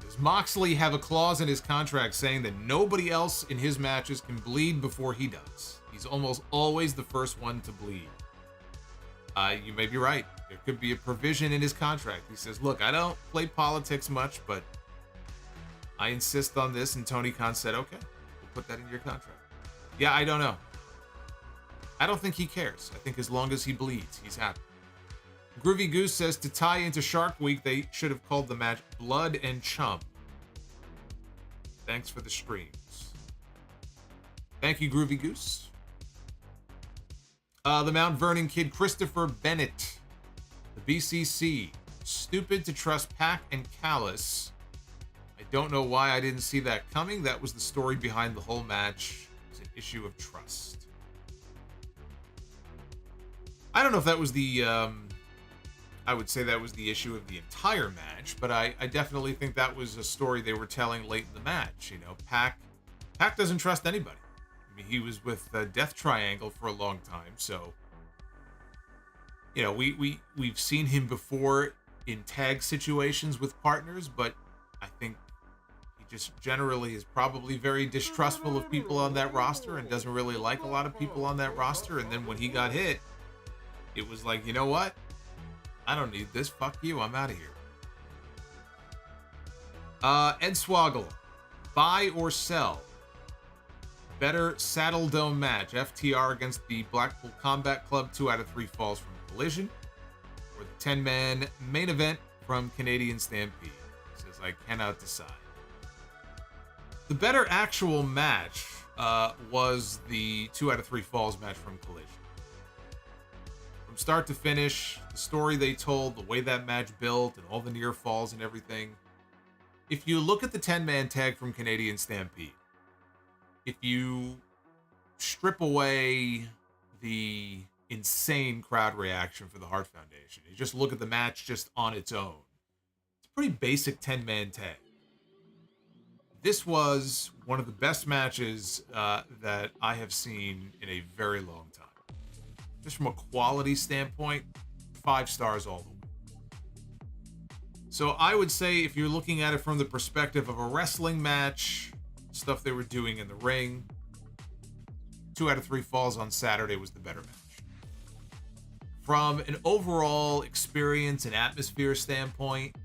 Does Moxley have a clause in his contract saying that nobody else in his matches can bleed before he does? He's almost always the first one to bleed. You may be right. There could be a provision in his contract. He says, look, I don't play politics much, but I insist on this. And Tony Khan said, okay, we'll put that in your contract. Yeah, I don't know. I don't think he cares. I think as long as he bleeds, he's happy. Groovy Goose says to tie into Shark Week, they should have called the match Blood and Chum. Thanks for the streams. Thank you, Groovy Goose. The Mount Vernon kid, Christopher Bennett. The BCC. Stupid to trust Pac and Callis. I don't know why I didn't see that coming. That was the story behind the whole match. It's an issue of trust. I don't know if that was the... I would say that was the issue of the entire match, but I definitely think that was a story they were telling late in the match. Pac doesn't trust anybody. He was with Death Triangle for a long time, so we've seen him before in tag situations with partners, but I think he just generally is probably very distrustful of people on that roster and doesn't really like a lot of people on that roster. And then when he got hit, it was like, you know what? I don't need this. Fuck you. I'm out of here. Ed Swoggle, buy or sell? Better Saddle Dome match, FTR against the Blackpool Combat Club, 2 out of 3 falls from Collision, or the 10-man main event from Canadian Stampede. He says, I cannot decide. The better actual match was the 2 out of 3 falls match from Collision. From start to finish, the story they told, the way that match built, and all the near falls and everything. If you look at the 10-man tag from Canadian Stampede, if you strip away the insane crowd reaction for the Hart Foundation, you just look at the match just on its own, it's a pretty basic 10-man tag. This was one of the best matches that I have seen in a very long time. Just from a quality standpoint, 5 stars all the way. So I would say if you're looking at it from the perspective of a wrestling match, stuff they were doing in the ring, 2 out of 3 falls on Saturday was the better match. From an overall experience and atmosphere standpoint,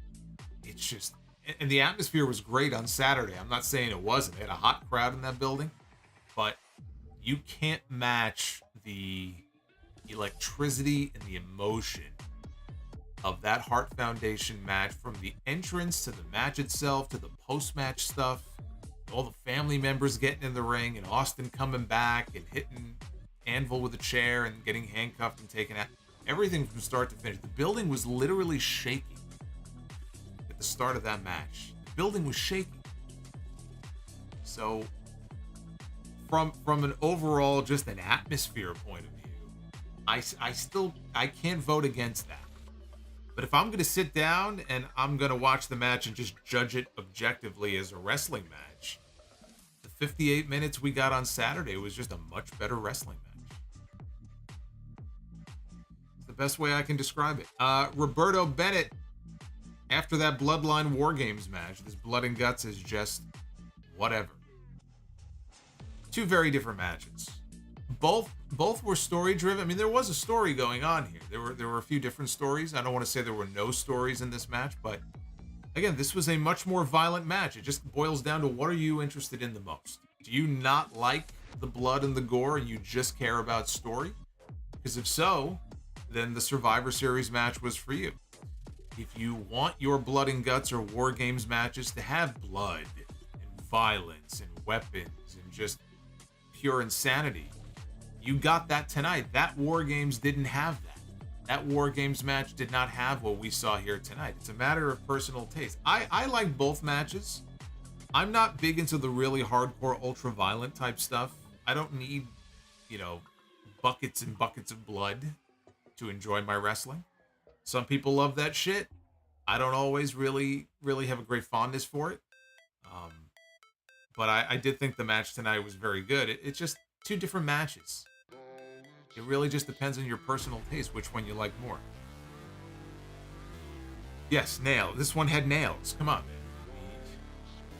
it's just... And the atmosphere was great on Saturday. I'm not saying it wasn't. They had a hot crowd in that building. But you can't match the electricity and the emotion of that Hart Foundation match, from the entrance to the match itself to the post-match stuff. All the family members getting in the ring and Austin coming back and hitting Anvil with a chair and getting handcuffed and taken out. Everything from start to finish. The building was literally shaking. At the start of that match, the building was shaking. So from an overall, just an atmosphere point of view, I can't vote against that. But if I'm going to sit down and I'm going to watch the match and just judge it objectively as a wrestling match, the 58 minutes we got on Saturday was just a much better wrestling match. It's the best way I can describe it. Roberto Bennett, after that Bloodline War Games match, this Blood and Guts is just whatever. 2 very different matches. Both were story driven. I mean, there was a story going on here. There were a few different stories. I don't want to say there were no stories in this match, but again, this was a much more violent match. It just boils down to, what are you interested in the most? Do you not like the blood and the gore and you just care about story? Because if so, then the Survivor Series match was for you. If you want your Blood and Guts or War Games matches to have blood and violence and weapons and just pure insanity, you got that tonight. That War Games didn't have that. That War Games match did not have what we saw here tonight. It's a matter of personal taste. I like both matches. I'm not big into the really hardcore, ultra-violent type stuff. I don't need, buckets and buckets of blood to enjoy my wrestling. Some people love that shit. I don't always really have a great fondness for it. But I did think the match tonight was very good. It's just 2 different matches. It really just depends on your personal taste, which one you like more. Yes, nail. This one had nails. Come on, man.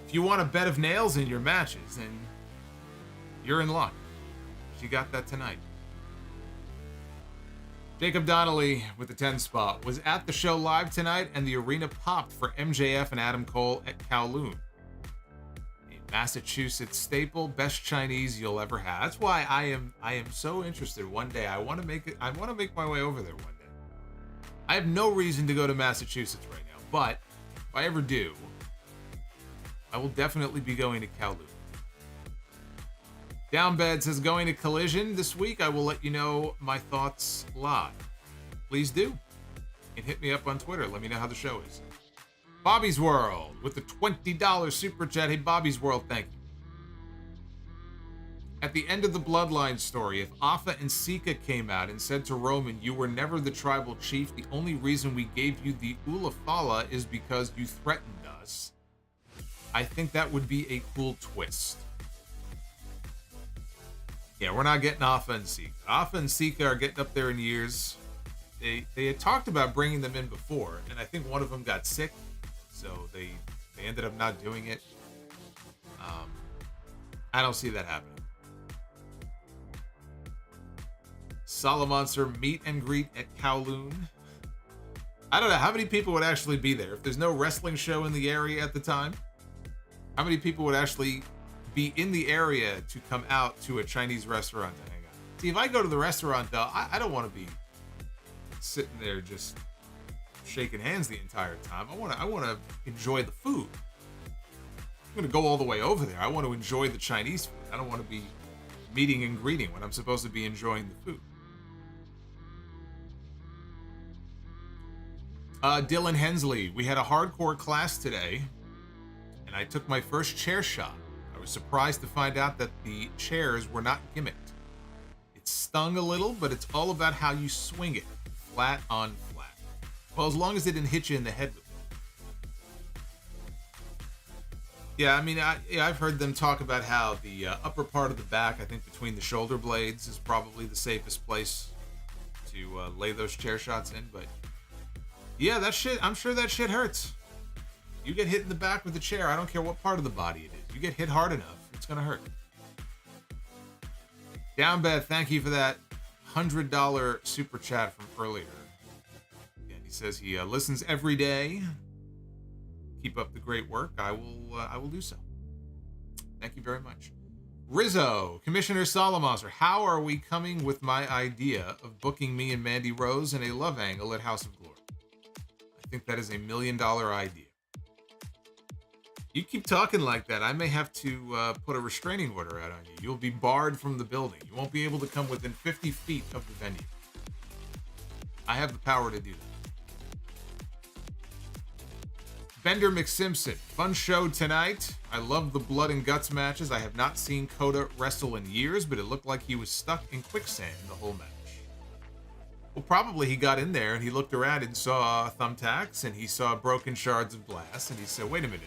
If you want a bed of nails in your matches, then you're in luck. You got that tonight. Jacob Donnelly with the 10 spot was at the show live tonight, and the arena popped for MJF and Adam Cole at Kowloon. A Massachusetts staple, best Chinese you'll ever have. That's why I am so interested. One day I want to make my way over there one day. I have no reason to go to Massachusetts right now, but if I ever do, I will definitely be going to Kowloon. Downbed says, going to Collision this week. I will let you know my thoughts live. Please do. You can hit me up on Twitter. Let me know how the show is. Bobby's World with the $20 super chat. Hey, Bobby's World, thank you. At the end of the Bloodline story, if Afa and Sika came out and said to Roman, you were never the tribal chief, the only reason we gave you the Ulafala is because you threatened us, I think that would be a cool twist. Yeah, we're not getting Afa and Sika. Afa and Sika are getting up there in years. They had talked about bringing them in before, and I think one of them got sick, so they ended up not doing it. I don't see that happening. Solomonster meet and greet at Kowloon. I don't know how many people would actually be there. If there's no wrestling show in the area at the time, how many people would actually be in the area to come out to a Chinese restaurant to hang out? See, if I go to the restaurant, though, I don't want to be sitting there just shaking hands the entire time. I want to enjoy the food. I'm going to go all the way over there. I want to enjoy the Chinese food. I don't want to be meeting and greeting when I'm supposed to be enjoying the food. Dylan Hensley, we had a hardcore class today, and I took my first chair shot. I was surprised to find out that the chairs were not gimmicked. It stung a little, but it's all about how you swing it, flat on flat. Well, as long as it didn't hit you in the head with it. Yeah, I mean, I've heard them talk about how the upper part of the back, I think between the shoulder blades, is probably the safest place to lay those chair shots in. But yeah, that shit, I'm sure that shit hurts. You get hit in the back with a chair, I don't care what part of the body it is. You get hit hard enough, it's gonna hurt. Down Bad, thank you for that $100 super chat from earlier. Again, he says he listens every day. Keep up the great work. I will do so. Thank you very much. Rizzo, Commissioner Solomonster, how are we coming with my idea of booking me and Mandy Rose in a love angle at House of Glory? I think that is $1 million idea. You keep talking like that, I may have to put a restraining order out on you. You'll be barred from the building. You won't be able to come within 50 feet of the venue. I have the power to do that. Bender McSimpson, fun show tonight. I love the blood and guts matches. I have not seen Kota wrestle in years, but it looked like he was stuck in quicksand the whole match. Well, probably he got in there and he looked around and saw thumbtacks and he saw broken shards of glass and he said, wait a minute,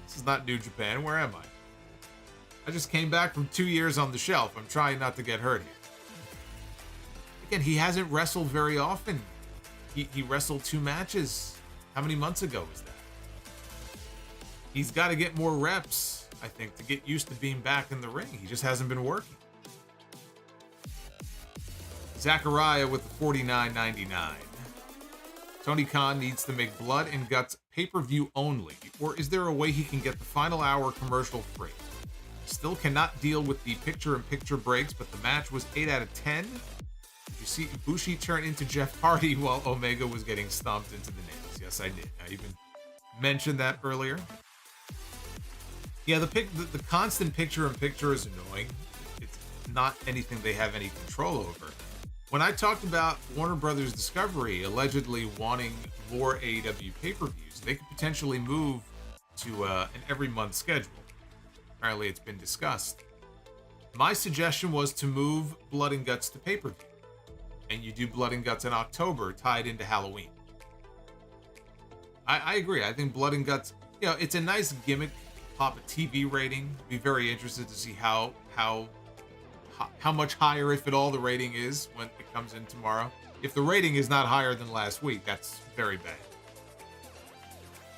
this is not New Japan, where am I? I just came back from 2 years on the shelf. I'm trying not to get hurt here. Again, he hasn't wrestled very often. He wrestled 2 matches. How many months ago was that? He's got to get more reps, I think, to get used to being back in the ring. He just hasn't been working. Zachariah with the $49.99. Tony Khan needs to make blood and guts pay-per-view only, or is there a way he can get the final hour commercial free? Still cannot deal with the picture-in-picture breaks, but the match was 8 out of 10. Did you see Ibushi turn into Jeff Hardy while Omega was getting stomped into the nails? Yes, I did. I even mentioned that earlier. Yeah, the constant picture-in-picture is annoying. It's not anything they have any control over. When I talked about Warner Brothers Discovery allegedly wanting more AEW pay-per-views, they could potentially move to an every-month schedule. Apparently, it's been discussed. My suggestion was to move Blood and Guts to pay-per-view. And you do Blood and Guts in October, tied into Halloween. I agree. I think Blood and Guts, it's a nice gimmick. Pop a TV rating. Be very interested to see how much higher, if at all, the rating is when it comes in tomorrow. If the rating is not higher than last week, that's very bad.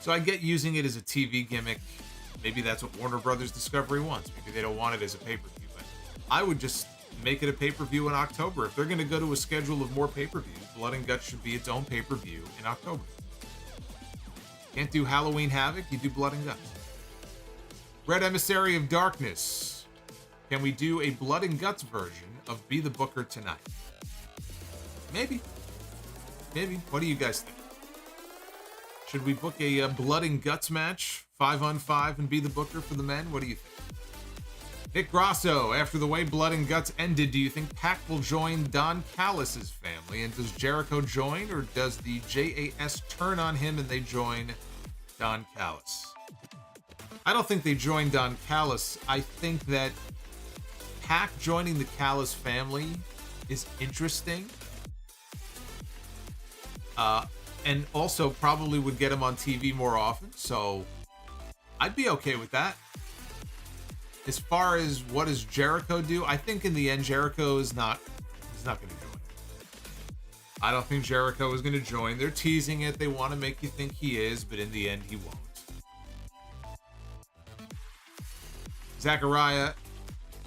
So I get using it as a TV gimmick. Maybe that's what Warner Brothers Discovery wants. Maybe they don't want it as a pay-per-view. But I would just make it a pay-per-view in October. If they're going to go to a schedule of more pay-per-views, Blood and Guts should be its own pay-per-view in October. Can't do Halloween Havoc, you do Blood and Guts. Red Emissary of Darkness. Can we do a Blood and Guts version of Be the Booker tonight? Maybe. What do you guys think? Should we book a Blood and Guts match, 5-on-5, and Be the Booker for the men? What do you think? Nick Grasso, after the way Blood and Guts ended, do you think Pac will join Don Callis' family? And does Jericho join, or does the JAS turn on him and they join Don Callis? I don't think they join Don Callis. I think that Pac joining the Callis family is interesting. And also probably would get him on TV more often. So I'd be okay with that. As far as what does Jericho do, I think in the end Jericho is not going to join. I don't think Jericho is going to join. They're teasing it. They want to make you think he is, but in the end he won't. Zachariah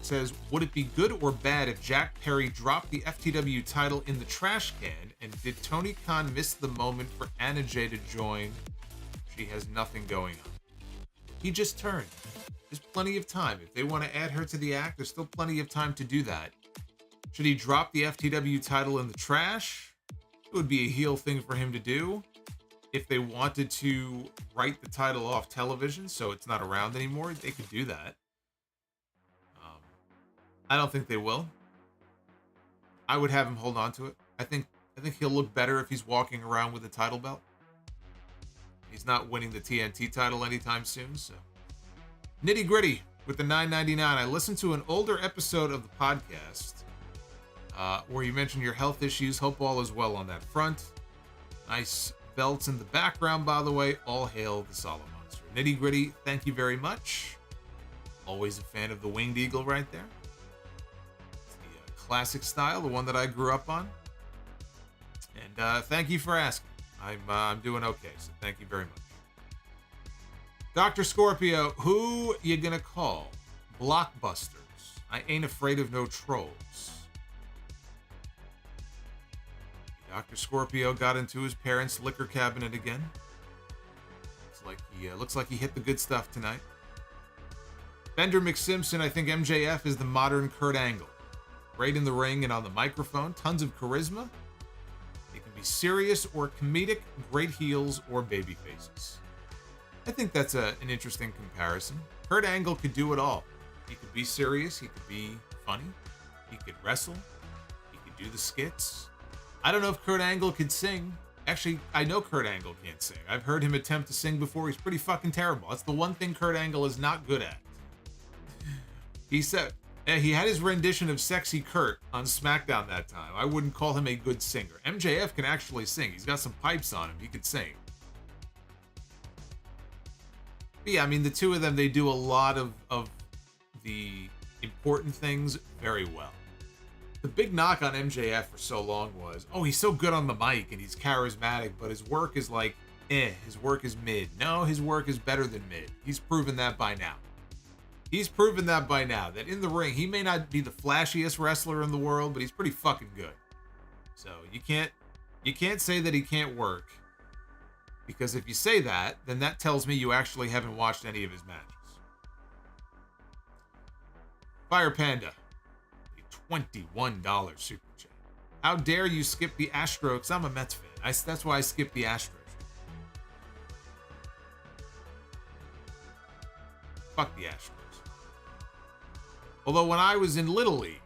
says, would it be good or bad if Jack Perry dropped the FTW title in the trash can? And did Tony Khan miss the moment for Anna Jay to join? She has nothing going on. He just turned. There's plenty of time. If they want to add her to the act, there's still plenty of time to do that. Should he drop the FTW title in the trash? It would be a heel thing for him to do. if they wanted to write the title off television so it's not around anymore, they could do that. I don't think they will. I would have him hold on to it. I think he'll look better if he's walking around with a title belt. He's not winning the TNT title anytime soon, so. Nitty Gritty with the $9.99. I listened to an older episode of the podcast where you mentioned your health issues. Hope all is well on that front. Nice belts in the background, by the way. All hail the Solomonster. Nitty Gritty, thank you very much. Always a fan of the Winged Eagle right there. It's the classic style, the one that I grew up on. And thank you for asking. I'm doing okay, so thank you very much. Dr. Scorpio, who you gonna call? Blockbusters. I ain't afraid of no trolls. Dr. Scorpio got into his parents' liquor cabinet again. Looks like he hit the good stuff tonight. Bender McSimpson, I think MJF is the modern Kurt Angle. Great in the ring and on the microphone. Tons of charisma. He can be serious or comedic, great heels or baby faces. I think that's an interesting comparison. Kurt Angle could do it all. He could be serious. He could be funny. He could wrestle. He could do the skits. I don't know if Kurt Angle could sing. Actually, I know Kurt Angle can't sing. I've heard him attempt to sing before. He's pretty fucking terrible. That's the one thing Kurt Angle is not good at. He said he had his rendition of Sexy Kurt on SmackDown that time. I wouldn't call him a good singer. MJF can actually sing. He's got some pipes on him. He could sing. But yeah, I mean, the two of them, they do a lot of the important things very well. The big knock on MJF for so long was, oh, he's so good on the mic and he's charismatic, but his work is like, his work is mid. No, his work is better than mid. He's proven that by now. That in the ring, he may not be the flashiest wrestler in the world, but he's pretty fucking good. So you can't say that he can't work, because if you say that, then that tells me you actually haven't watched any of his matches. Fire Panda, a $21 super chat. How dare you skip the Astros? I'm a Mets fan. That's why I skipped the Astros. Fuck the Astros. Although when I was in Little League,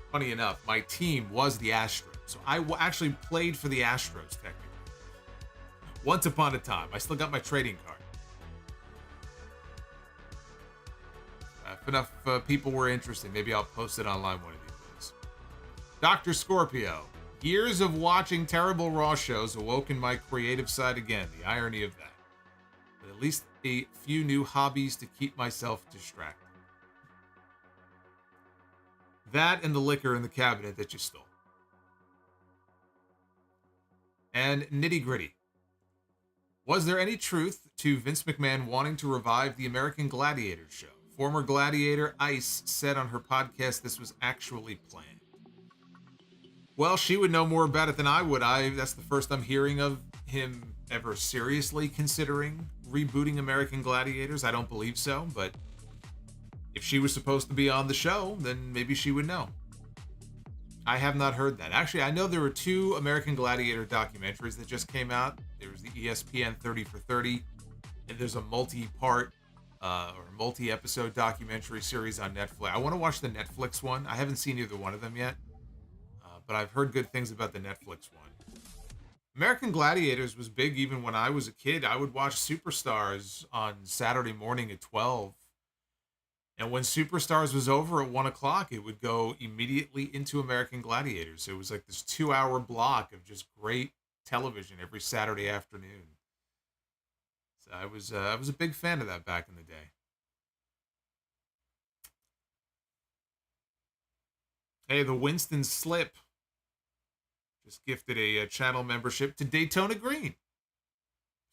funny enough, my team was the Astros. So I actually played for the Astros, technically. Once upon a time. I still got my trading card. If enough people were interested, maybe I'll post it online one of these days. Dr. Scorpio. Years of watching terrible Raw shows awoken my creative side again. The irony of that. But at least a few new hobbies to keep myself distracted. That and the liquor in the cabinet that you stole. And Nitty Gritty. Was there any truth to Vince McMahon wanting to revive the American Gladiator show? Former Gladiator Ice said on her podcast this was actually planned. Well, she would know more about it than I would. That's the first I'm hearing of him ever seriously considering rebooting American Gladiators. I don't believe so, but if she was supposed to be on the show, then maybe she would know. I have not heard that. Actually, I know there were 2 American Gladiator documentaries that just came out. There was the ESPN 30 for 30, and there's a multi-part or multi-episode documentary series on Netflix. I want to watch the Netflix one. I haven't seen either one of them yet, but I've heard good things about the Netflix one. American Gladiators was big even when I was a kid. I would watch Superstars on Saturday morning at 12. And when Superstars was over at 1 o'clock, it would go immediately into American Gladiators. So it was like this 2-hour block of just great television every Saturday afternoon. So I was a big fan of that back in the day. Hey, the Winston Slip just gifted a channel membership to Daytona Green.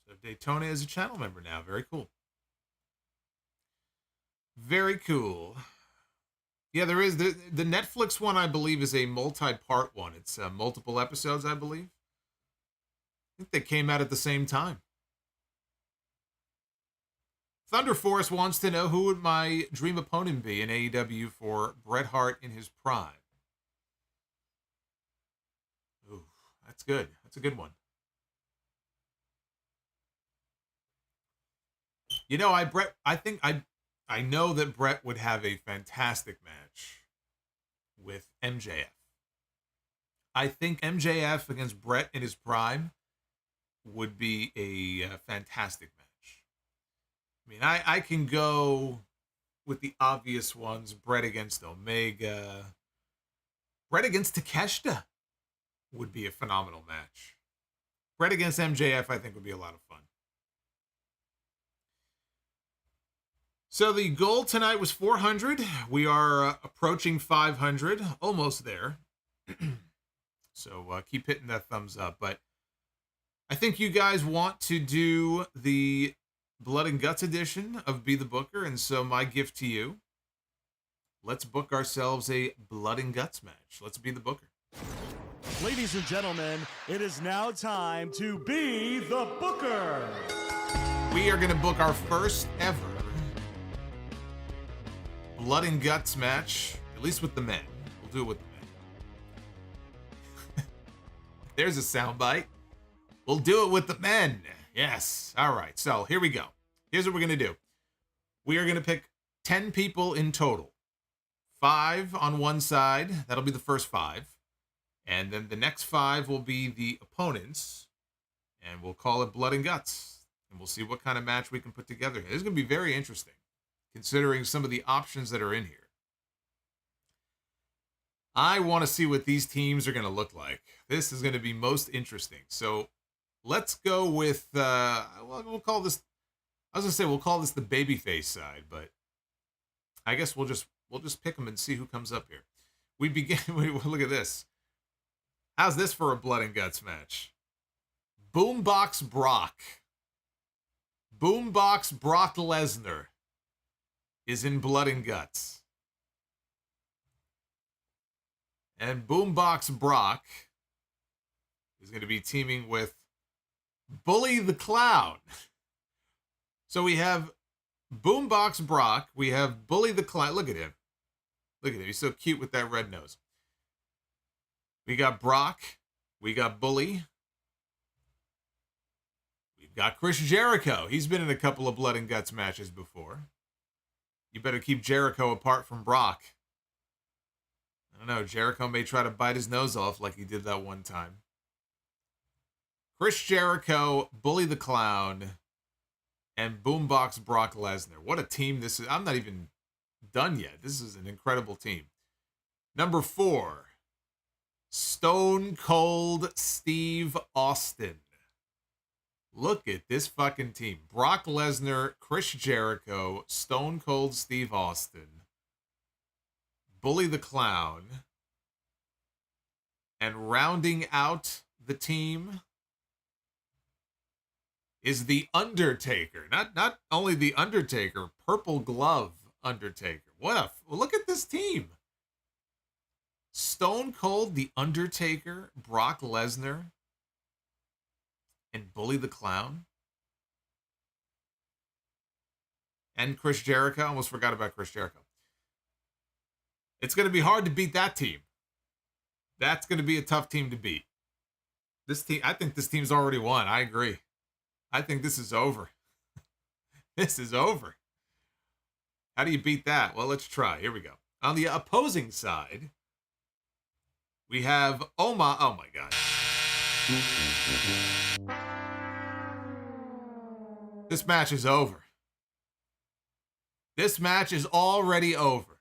So Daytona is a channel member now. Very cool. Very cool. Yeah, there is. The Netflix one, I believe, is a multi-part one. It's multiple episodes, I believe. I think they came out at the same time. Thunder Force wants to know who would my dream opponent be in AEW for Bret Hart in his prime. Ooh, that's good. That's a good one. You know, I know that Brett would have a fantastic match with MJF. I think MJF against Brett in his prime would be a fantastic match. I mean, I can go with the obvious ones: Brett against Omega, Brett against Takeshita would be a phenomenal match. Brett against MJF, I think, would be a lot of fun. So the goal tonight was 400. We are approaching 500, almost there. So keep hitting that thumbs up. But I think you guys want to do the Blood and Guts edition of Be the Booker. And so my gift to you, let's book ourselves a Blood and Guts match. Let's be the Booker. Ladies and gentlemen, it is now time to Be the Booker. We are going to book our first ever Blood and Guts match, at least with the men. We'll do it with the men. There's a soundbite. We'll do it with the men. Yes. All right. So here we go. Here's what we're going to do. We are going to pick 10 people in total. 5 on one side. That'll be the first 5. And then the next 5 will be the opponents. And we'll call it Blood and Guts. And we'll see what kind of match we can put together. This is going to be very interesting, considering some of the options that are in here. I want to see what these teams are going to look like. This is going to be most interesting. So let's go with, we'll call this, I was going to say we'll call this the babyface side, but I guess we'll just pick them and see who comes up here. We begin, look at this. How's this for a Blood and Guts match? Boombox Brock. Boombox Brock Lesnar is in Blood and Guts. And Boombox Brock is going to be teaming with Bully the Clown. So we have Boombox Brock. We have Bully the Clown. Look at him. Look at him. He's so cute with that red nose. We got Brock. We got Bully. We've got Chris Jericho. He's been in a couple of Blood and Guts matches before. You better keep Jericho apart from Brock. I don't know. Jericho may try to bite his nose off like he did that one time. Chris Jericho, Bully the Clown, and Boombox Brock Lesnar. What a team this is. I'm not even done yet. This is an incredible team. Number 4, Stone Cold Steve Austin. Look at this fucking team. Brock Lesnar, Chris Jericho, Stone Cold Steve Austin, Bully the Clown, and rounding out the team is the Undertaker. Not only the Undertaker, Purple Glove Undertaker. Look at this team. Stone Cold, the Undertaker, Brock Lesnar, and Bully the Clown. And Chris Jericho. I almost forgot about Chris Jericho. It's going to be hard to beat that team. That's going to be a tough team to beat. This team, I think this team's already won. I agree. I think this is over. This is over. How do you beat that? Well, let's try. Here we go. On the opposing side, we have Oma. Oh my God. This match is over. This match is already over.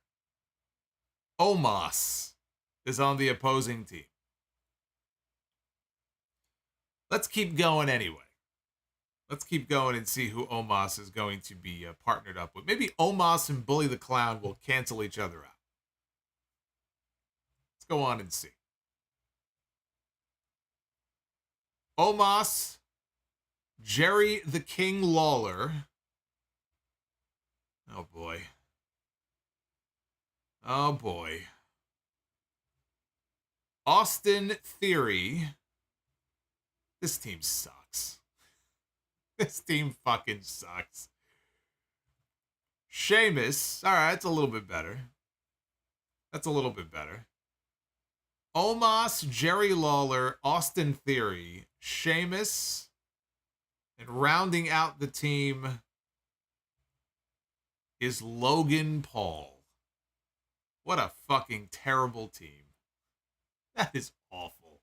Omos is on the opposing team. Let's keep going anyway. Let's keep going and see who Omos is going to be partnered up with. Maybe Omos and Bully the Clown will cancel each other out. Let's go on and see. Omos, Jerry the King Lawler. Oh boy. Oh boy. Austin Theory. This team sucks. This team fucking sucks. Sheamus. All right, that's a little bit better. That's a little bit better. Omos, Jerry Lawler, Austin Theory, Sheamus, and rounding out the team, is Logan Paul. What a fucking terrible team. That is awful.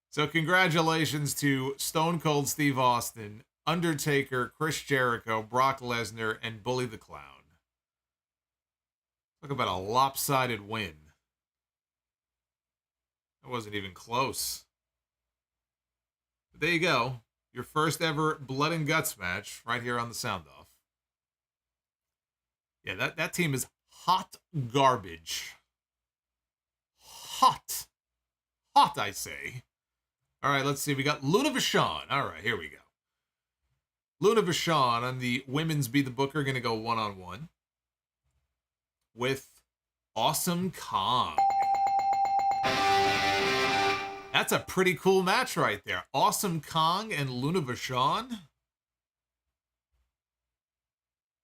So congratulations to Stone Cold Steve Austin, Undertaker, Chris Jericho, Brock Lesnar, and Bully the Clown. Talk about a lopsided win. That wasn't even close. But there you go. Your first ever blood and guts match right here on the Sound Off. Yeah, that team is hot garbage. Hot. Hot, I say. All right, let's see. We got Luna Vachon. All right, here we go. Luna Vachon on the women's Be the Booker going to go one-on-one with Awesome Kong. That's a pretty cool match right there. Awesome Kong and Luna Vachon.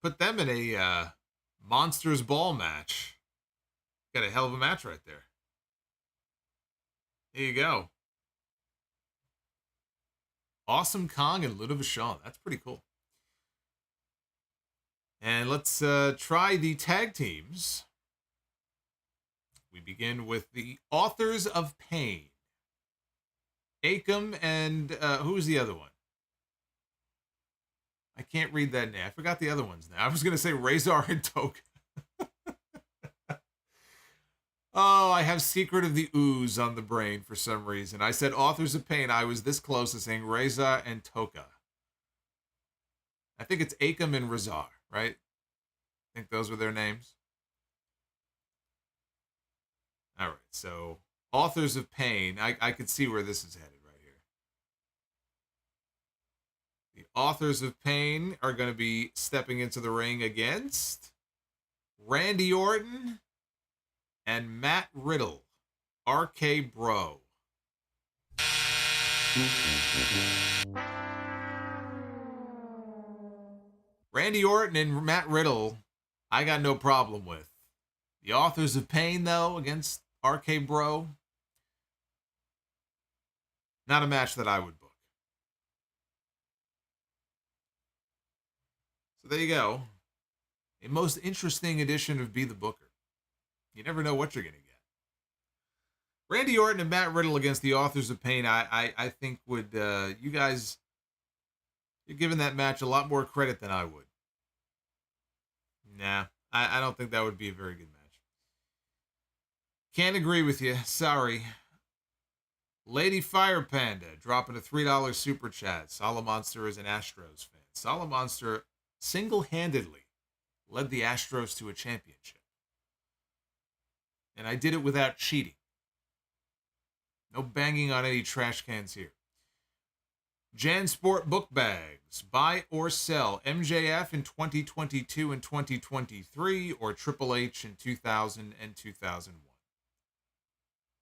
Put them in a Monsters Ball match. Got a hell of a match right there. There you go. Awesome Kong and Luna Vachon. That's pretty cool. And let's try the tag teams. We begin with the Authors of Pain. Akam and who's the other one? I can't read that name. I forgot the other ones now. I was going to say Razor and Toka. Oh, I have Secret of the Ooze on the brain for some reason. I said Authors of Pain. I was this close to saying Reza and Toka. I think it's Akam and Razar, right? I think those were their names. All right, so Authors of Pain. I could see where this is headed right here. The Authors of Pain are going to be stepping into the ring against Randy Orton and Matt Riddle, RK Bro. Randy Orton and Matt Riddle, I got no problem with. The Authors of Pain, though, against RK Bro, not a match that I would book. So there you go. A most interesting edition of Be the Booker. You never know what you're going to get. Randy Orton and Matt Riddle against the Authors of Pain, I think would, you guys, you're giving that match a lot more credit than I would. Nah, I don't think that would be a very good match. Can't agree with you. Sorry. Lady Fire Panda dropping a $3 super chat. Solomonster is an Astros fan. Solomonster single-handedly led the Astros to a championship. And I did it without cheating. No banging on any trash cans here. JanSport Book Bags. Buy or sell MJF in 2022 and 2023 or Triple H in 2000 and 2001.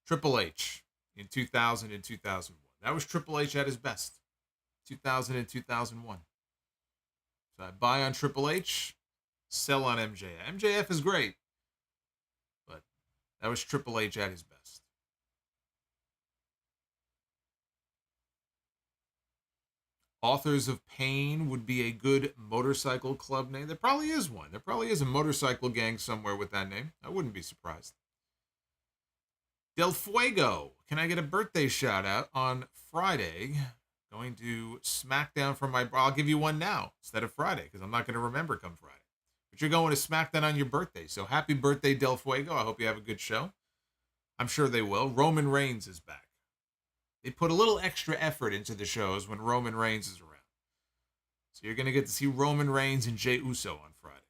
Triple H in 2000 and 2001. That was Triple H at his best. 2000 and 2001. So I buy on Triple H, sell on MJF. MJF is great, but that was Triple H at his best. Authors of Pain would be a good motorcycle club name. There probably is one. There probably is a motorcycle gang somewhere with that name. I wouldn't be surprised. Del Fuego. Can I get a birthday shout out on Friday? Going to SmackDown for my... I'll give you one now instead of Friday because I'm not going to remember come Friday. But you're going to SmackDown on your birthday. So happy birthday, Del Fuego. I hope you have a good show. I'm sure they will. Roman Reigns is back. They put a little extra effort into the shows when Roman Reigns is around. So you're going to get to see Roman Reigns and Jey Uso on Friday.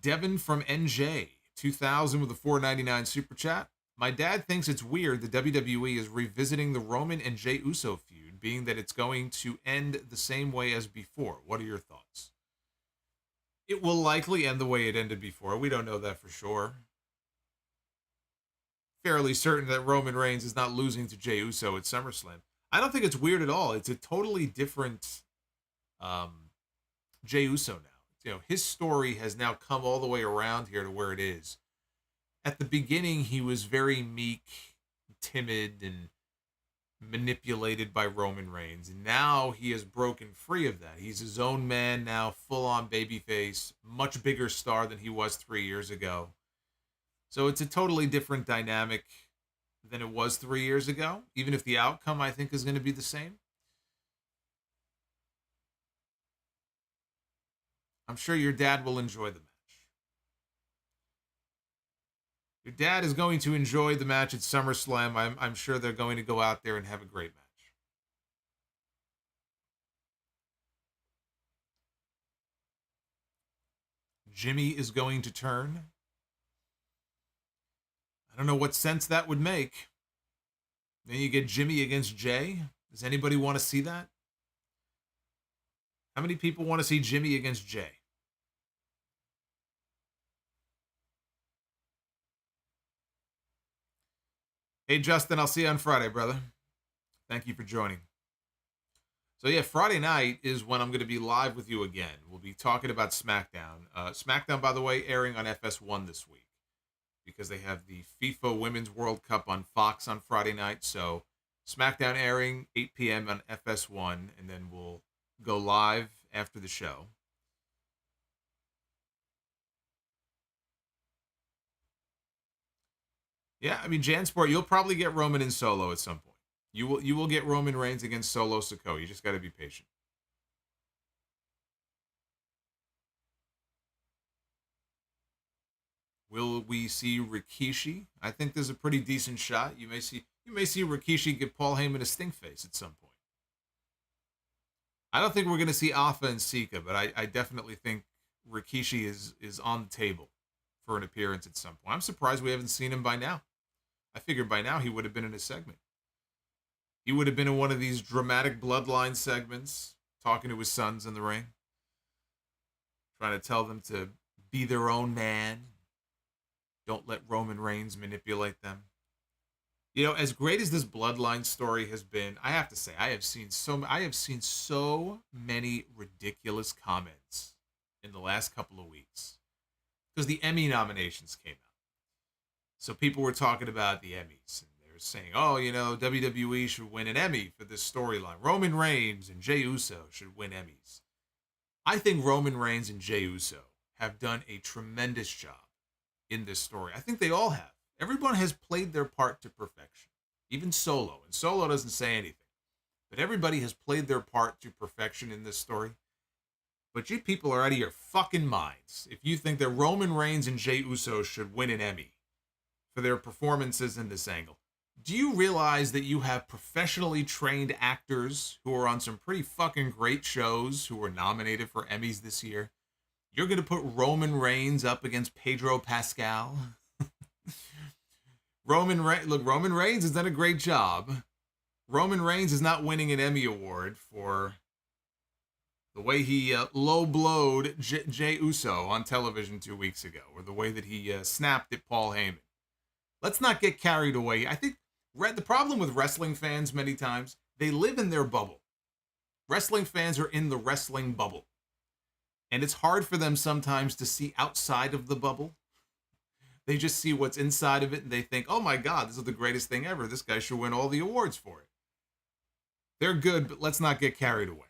Devin from NJ, 2000 with a $4.99 super chat. My dad thinks it's weird the WWE is revisiting the Roman and Jey Uso feud, being that it's going to end the same way as before. What are your thoughts? It will likely end the way it ended before. We don't know that for sure. Fairly certain that Roman Reigns is not losing to Jey Uso at SummerSlam. I don't think it's weird at all. It's a totally different Jey Uso now. You know, his story has now come all the way around here to where it is. At the beginning, he was very meek, timid, and manipulated by Roman Reigns. And now he has broken free of that. He's his own man now, full-on babyface, much bigger star than he was 3 years ago. So it's a totally different dynamic than it was 3 years ago, even if the outcome, I think, is going to be the same. I'm sure your dad will enjoy the match. Your dad is going to enjoy the match at SummerSlam. I'm sure they're going to go out there and have a great match. Jimmy is going to turn. I don't know what sense that would make. Then you get Jimmy against Jay. Does anybody want to see that? How many people want to see Jimmy against Jay? Hey, Justin, I'll see you on Friday, brother. Thank you for joining. So, yeah, Friday night is when I'm going to be live with you again. We'll be talking about SmackDown. SmackDown, by the way, airing on FS1 this week because they have the FIFA Women's World Cup on Fox on Friday night. So, SmackDown airing 8 p.m. on FS1, and then we'll go live after the show. Yeah, I mean, Jansport, you'll probably get Roman in Solo at some point. You will get Roman Reigns against Solo Sikoa. You just got to be patient. Will we see Rikishi? I think there's a pretty decent shot. You may see Rikishi get Paul Heyman a stink face at some point. I don't think we're going to see Alpha and Sika, but I definitely think Rikishi is on the table for an appearance at some point. I'm surprised we haven't seen him by now. I figured by now he would have been in a segment. He would have been in one of these dramatic bloodline segments, talking to his sons in the ring, trying to tell them to be their own man. Don't let Roman Reigns manipulate them. You know, as great as this bloodline story has been, I have to say, I have seen so many ridiculous comments in the last couple of weeks because the Emmy nominations came out. So people were talking about the Emmys, and they were saying, oh, you know, WWE should win an Emmy for this storyline. Roman Reigns and Jey Uso should win Emmys. I think Roman Reigns and Jey Uso have done a tremendous job in this story. I think they all have. Everyone has played their part to perfection, even Solo. And Solo doesn't say anything. But everybody has played their part to perfection in this story. But you people are out of your fucking minds if you think that Roman Reigns and Jey Uso should win an Emmy for their performances in this angle. Do you realize that you have professionally trained actors who are on some pretty fucking great shows who were nominated for Emmys this year? You're going to put Roman Reigns up against Pedro Pascal? Roman Reigns has done a great job. Roman Reigns is not winning an Emmy Award for the way he low-blowed Jey Uso on television 2 weeks ago, or the way that he snapped at Paul Heyman. Let's not get carried away. I think the problem with wrestling fans many times, they live in their bubble. Wrestling fans are in the wrestling bubble. And it's hard for them sometimes to see outside of the bubble. They just see what's inside of it and they think, oh my God, this is the greatest thing ever. This guy should win all the awards for it. They're good, but let's not get carried away.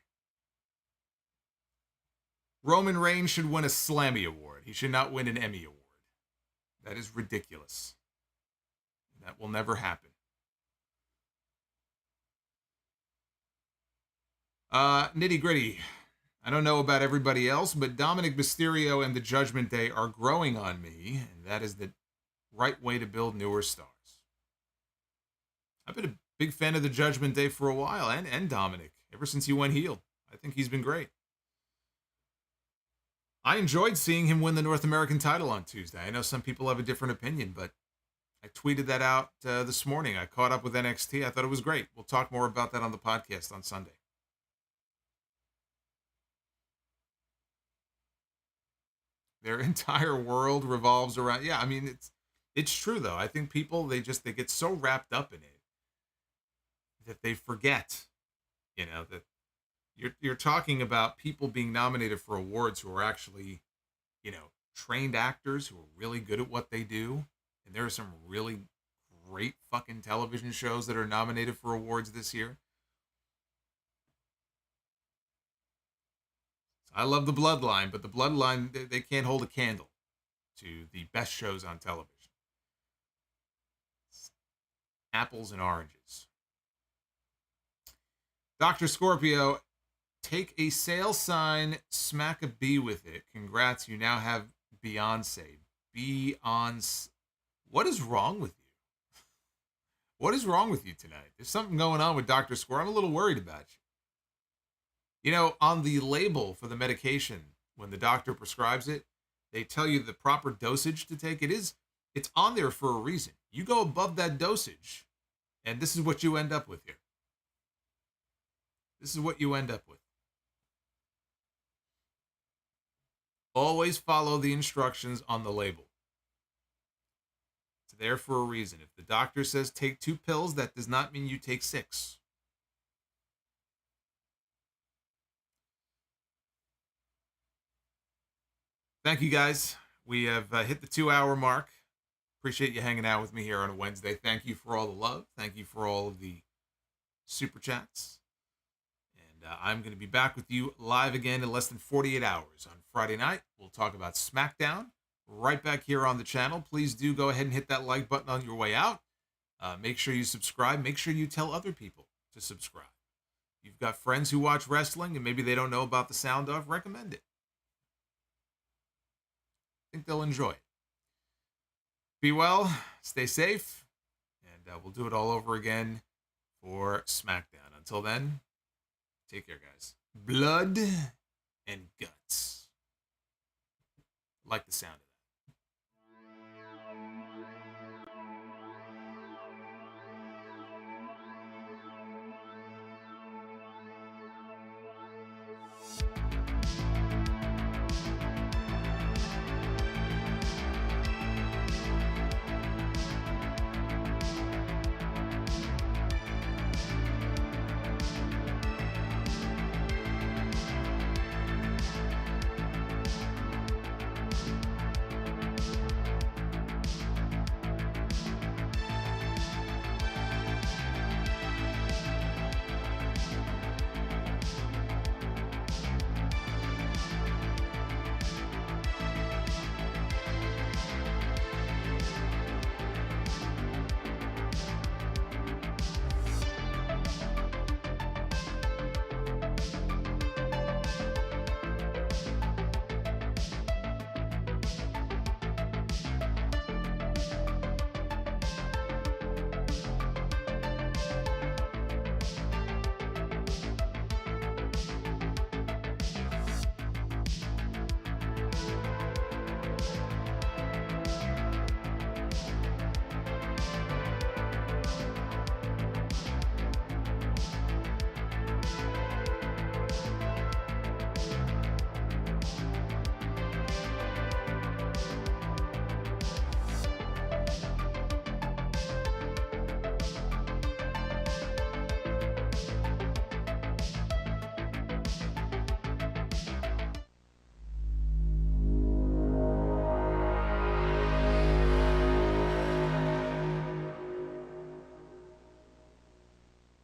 Roman Reigns should win a Slammy Award. He should not win an Emmy Award. That is ridiculous. That will never happen. Nitty gritty. I don't know about everybody else, but Dominic Mysterio and the Judgment Day are growing on me, and that is the right way to build newer stars. I've been a big fan of the Judgment Day for a while, and Dominic, ever since he went heel. I think he's been great. I enjoyed seeing him win the North American title on Tuesday. I know some people have a different opinion, but I tweeted that out this morning. I caught up with NXT. I thought it was great. We'll talk more about that on the podcast on Sunday. Their entire world revolves around. Yeah, I mean, it's true though. I think people they get so wrapped up in it that they forget, you know, that you're talking about people being nominated for awards who are actually, you know, trained actors who are really good at what they do. And there are some really great fucking television shows that are nominated for awards this year. I love The Bloodline, but The Bloodline, they can't hold a candle to the best shows on television. It's apples and oranges. Dr. Scorpio, take a sale sign, smack a B with it. Congrats, you now have Beyonce. Beyonce. What is wrong with you? What is wrong with you tonight? There's something going on with Dr. Square. I'm a little worried about you. You know, on the label for the medication, when the doctor prescribes it, they tell you the proper dosage to take. It's on there for a reason. You go above that dosage, and this is what you end up with here. This is what you end up with. Always follow the instructions on the label. It's there for a reason. If the doctor says take 2 pills, that does not mean you take 6. Thank you, guys. We have hit the 2-hour mark. Appreciate you hanging out with me here on a Wednesday. Thank you for all the love. Thank you for all of the super chats. And I'm going to be back with you live again in less than 48 hours on Friday night. We'll talk about SmackDown right back here on the channel. Please do go ahead and hit that like button on your way out. Make sure you subscribe. Make sure you tell other people to subscribe. You've got friends who watch wrestling and maybe they don't know about the sound off. Recommend it. I think they'll enjoy it. Be well, stay safe, and we'll do it all over again for SmackDown. Until then, take care, guys. Blood and guts. Like the sound of that.